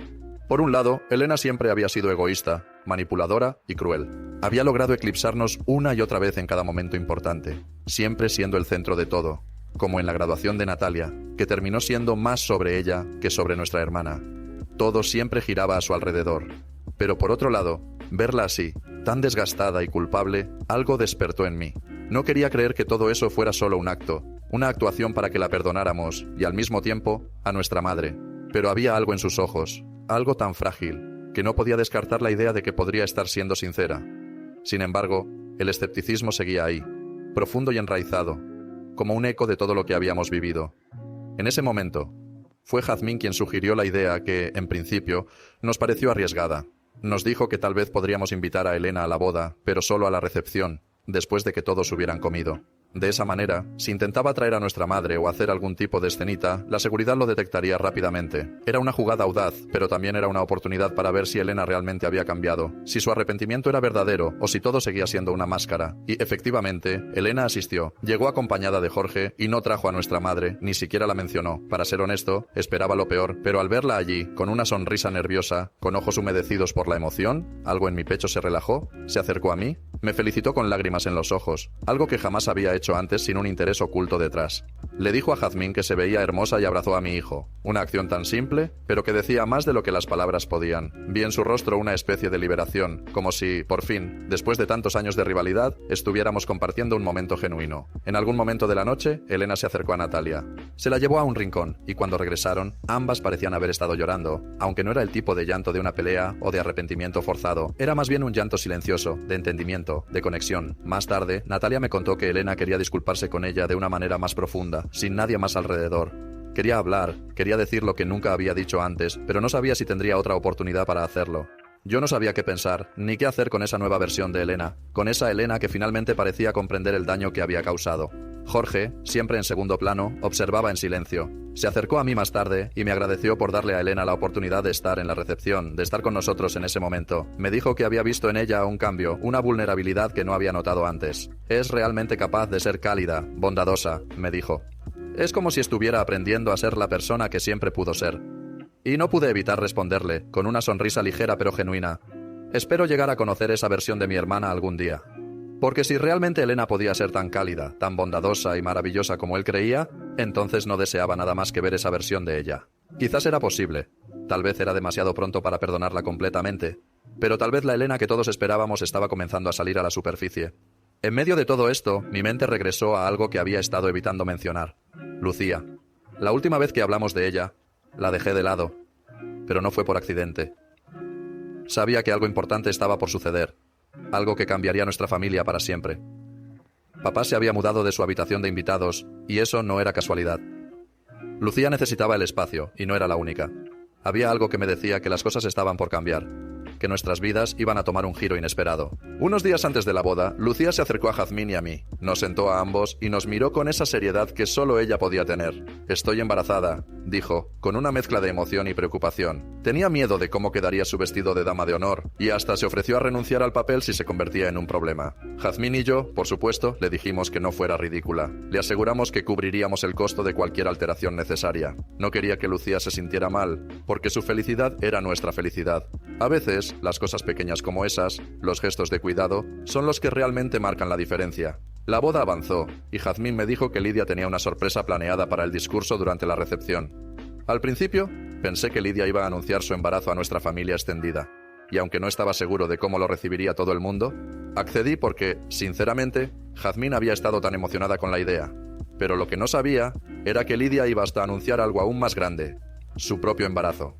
Por un lado, Elena siempre había sido egoísta, manipuladora y cruel. Había logrado eclipsarnos una y otra vez en cada momento importante, siempre siendo el centro de todo, como en la graduación de Natalia, que terminó siendo más sobre ella que sobre nuestra hermana. Todo siempre giraba a su alrededor. Pero por otro lado, verla así, tan desgastada y culpable, algo despertó en mí. No quería creer que todo eso fuera solo un acto, una actuación para que la perdonáramos y al mismo tiempo a nuestra madre. Pero había algo en sus ojos, algo tan frágil, que no podía descartar la idea de que podría estar siendo sincera. Sin embargo, el escepticismo seguía ahí, profundo y enraizado, como un eco de todo lo que habíamos vivido. En ese momento, fue Jazmín quien sugirió la idea que, en principio, nos pareció arriesgada. Nos dijo que tal vez podríamos invitar a Elena a la boda, pero solo a la recepción, después de que todos hubieran comido. De esa manera, si intentaba traer a nuestra madre o hacer algún tipo de escenita, la seguridad lo detectaría rápidamente. Era una jugada audaz, pero también era una oportunidad para ver si Elena realmente había cambiado, si su arrepentimiento era verdadero o si todo seguía siendo una máscara. Y efectivamente, Elena asistió. Llegó acompañada de Jorge y no trajo a nuestra madre, ni siquiera la mencionó. Para ser honesto, esperaba lo peor, pero al verla allí, con una sonrisa nerviosa, con ojos humedecidos por la emoción, algo en mi pecho se relajó, se acercó a mí, me felicitó con lágrimas en los ojos, algo que jamás había hecho antes sin un interés oculto detrás. Le dijo a Jazmín que se veía hermosa y abrazó a mi hijo. Una acción tan simple, pero que decía más de lo que las palabras podían. Vi en su rostro una especie de liberación, como si, por fin, después de tantos años de rivalidad, estuviéramos compartiendo un momento genuino. En algún momento de la noche, Elena se acercó a Natalia. Se la llevó a un rincón, y cuando regresaron, ambas parecían haber estado llorando, aunque no era el tipo de llanto de una pelea o de arrepentimiento forzado. Era más bien un llanto silencioso, de entendimiento, de conexión. Más tarde, Natalia me contó que Elena quería disculparse con ella de una manera más profunda, sin nadie más alrededor. Quería hablar, quería decir lo que nunca había dicho antes, pero no sabía si tendría otra oportunidad para hacerlo. Yo no sabía qué pensar, ni qué hacer con esa nueva versión de Elena, con esa Elena que finalmente parecía comprender el daño que había causado. Jorge, siempre en segundo plano, observaba en silencio. Se acercó a mí más tarde y me agradeció por darle a Elena la oportunidad de estar en la recepción, de estar con nosotros en ese momento. Me dijo que había visto en ella un cambio, una vulnerabilidad que no había notado antes. Es realmente capaz de ser cálida, bondadosa, me dijo. Es como si estuviera aprendiendo a ser la persona que siempre pudo ser. Y no pude evitar responderle, con una sonrisa ligera pero genuina. Espero llegar a conocer esa versión de mi hermana algún día. Porque si realmente Elena podía ser tan cálida, tan bondadosa y maravillosa como él creía, entonces no deseaba nada más que ver esa versión de ella. Quizás era posible. Tal vez era demasiado pronto para perdonarla completamente. Pero tal vez la Elena que todos esperábamos estaba comenzando a salir a la superficie. En medio de todo esto, mi mente regresó a algo que había estado evitando mencionar. Lucía. La última vez que hablamos de ella, la dejé de lado. Pero no fue por accidente. Sabía que algo importante estaba por suceder. Algo que cambiaría nuestra familia para siempre. Papá se había mudado de su habitación de invitados, y eso no era casualidad. Lucía necesitaba el espacio, y no era la única. Había algo que me decía que las cosas estaban por cambiar, que nuestras vidas iban a tomar un giro inesperado. Unos días antes de la boda, Lucía se acercó a Jazmín y a mí. Nos sentó a ambos y nos miró con esa seriedad que solo ella podía tener. «Estoy embarazada», dijo, con una mezcla de emoción y preocupación. Tenía miedo de cómo quedaría su vestido de dama de honor, y hasta se ofreció a renunciar al papel si se convertía en un problema. Jazmín y yo, por supuesto, le dijimos que no fuera ridícula. Le aseguramos que cubriríamos el costo de cualquier alteración necesaria. No quería que Lucía se sintiera mal, porque su felicidad era nuestra felicidad. A veces, las cosas pequeñas como esas, los gestos de cuidado, son los que realmente marcan la diferencia. La boda avanzó, y Jazmín me dijo que Lidia tenía una sorpresa planeada para el discurso durante la recepción. Al principio, pensé que Lidia iba a anunciar su embarazo a nuestra familia extendida, y aunque no estaba seguro de cómo lo recibiría todo el mundo, accedí porque, sinceramente, Jazmín había estado tan emocionada con la idea. Pero lo que no sabía era que Lidia iba hasta anunciar algo aún más grande, su propio embarazo.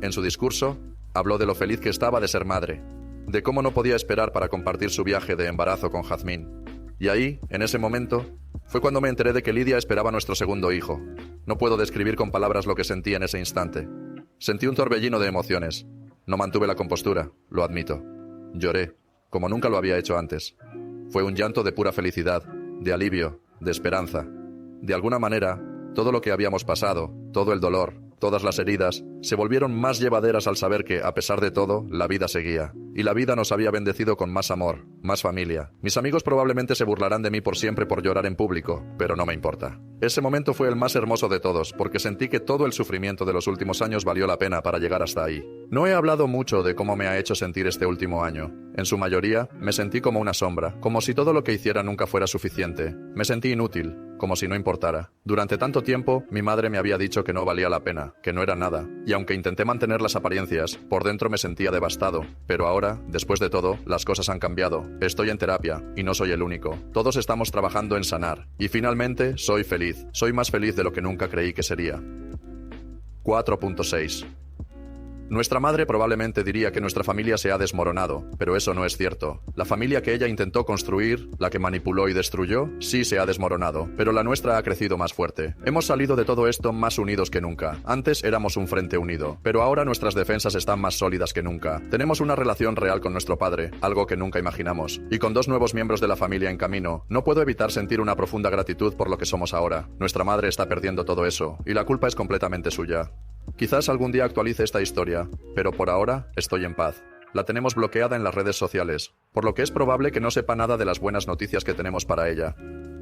En su discurso, habló de lo feliz que estaba de ser madre, de cómo no podía esperar para compartir su viaje de embarazo con Jazmín. Y ahí, en ese momento, fue cuando me enteré de que Lidia esperaba nuestro segundo hijo. No puedo describir con palabras lo que sentí en ese instante. Sentí un torbellino de emociones. No mantuve la compostura, lo admito. Lloré, como nunca lo había hecho antes. Fue un llanto de pura felicidad, de alivio, de esperanza. De alguna manera, todo lo que habíamos pasado, todo el dolor, todas las heridas, se volvieron más llevaderas al saber que, a pesar de todo, la vida seguía. Y la vida nos había bendecido con más amor, más familia. Mis amigos probablemente se burlarán de mí por siempre por llorar en público, pero no me importa. Ese momento fue el más hermoso de todos, porque sentí que todo el sufrimiento de los últimos años valió la pena para llegar hasta ahí. No he hablado mucho de cómo me ha hecho sentir este último año. En su mayoría, me sentí como una sombra, como si todo lo que hiciera nunca fuera suficiente. Me sentí inútil, como si no importara. Durante tanto tiempo, mi madre me había dicho que no valía la pena, que no era nada. Y aunque intenté mantener las apariencias, por dentro me sentía devastado. Pero ahora, después de todo, las cosas han cambiado. Estoy en terapia, y no soy el único. Todos estamos trabajando en sanar. Y finalmente, soy feliz. Soy más feliz de lo que nunca creí que sería. 4.6 Nuestra madre probablemente diría que nuestra familia se ha desmoronado, pero eso no es cierto. La familia que ella intentó construir, la que manipuló y destruyó, sí se ha desmoronado, pero la nuestra ha crecido más fuerte. Hemos salido de todo esto más unidos que nunca. Antes éramos un frente unido, pero ahora nuestras defensas están más sólidas que nunca. Tenemos una relación real con nuestro padre, algo que nunca imaginamos. Y con 2 nuevos miembros de la familia en camino, no puedo evitar sentir una profunda gratitud por lo que somos ahora. Nuestra madre está perdiendo todo eso, y la culpa es completamente suya. Quizás algún día actualice esta historia, pero por ahora estoy en paz. La tenemos bloqueada en las redes sociales, por lo que es probable que no sepa nada de las buenas noticias que tenemos para ella.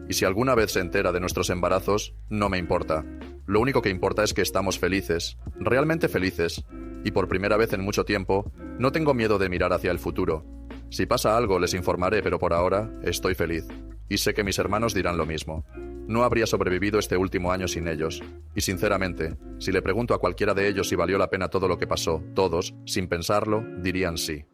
Y si alguna vez se entera de nuestros embarazos, no me importa. Lo único que importa es que estamos felices, realmente felices. Y por primera vez en mucho tiempo, no tengo miedo de mirar hacia el futuro. Si pasa algo, les informaré, pero por ahora estoy feliz. Y sé que mis hermanos dirán lo mismo. No habría sobrevivido este último año sin ellos. Y sinceramente, si le pregunto a cualquiera de ellos si valió la pena todo lo que pasó, todos, sin pensarlo, dirían sí.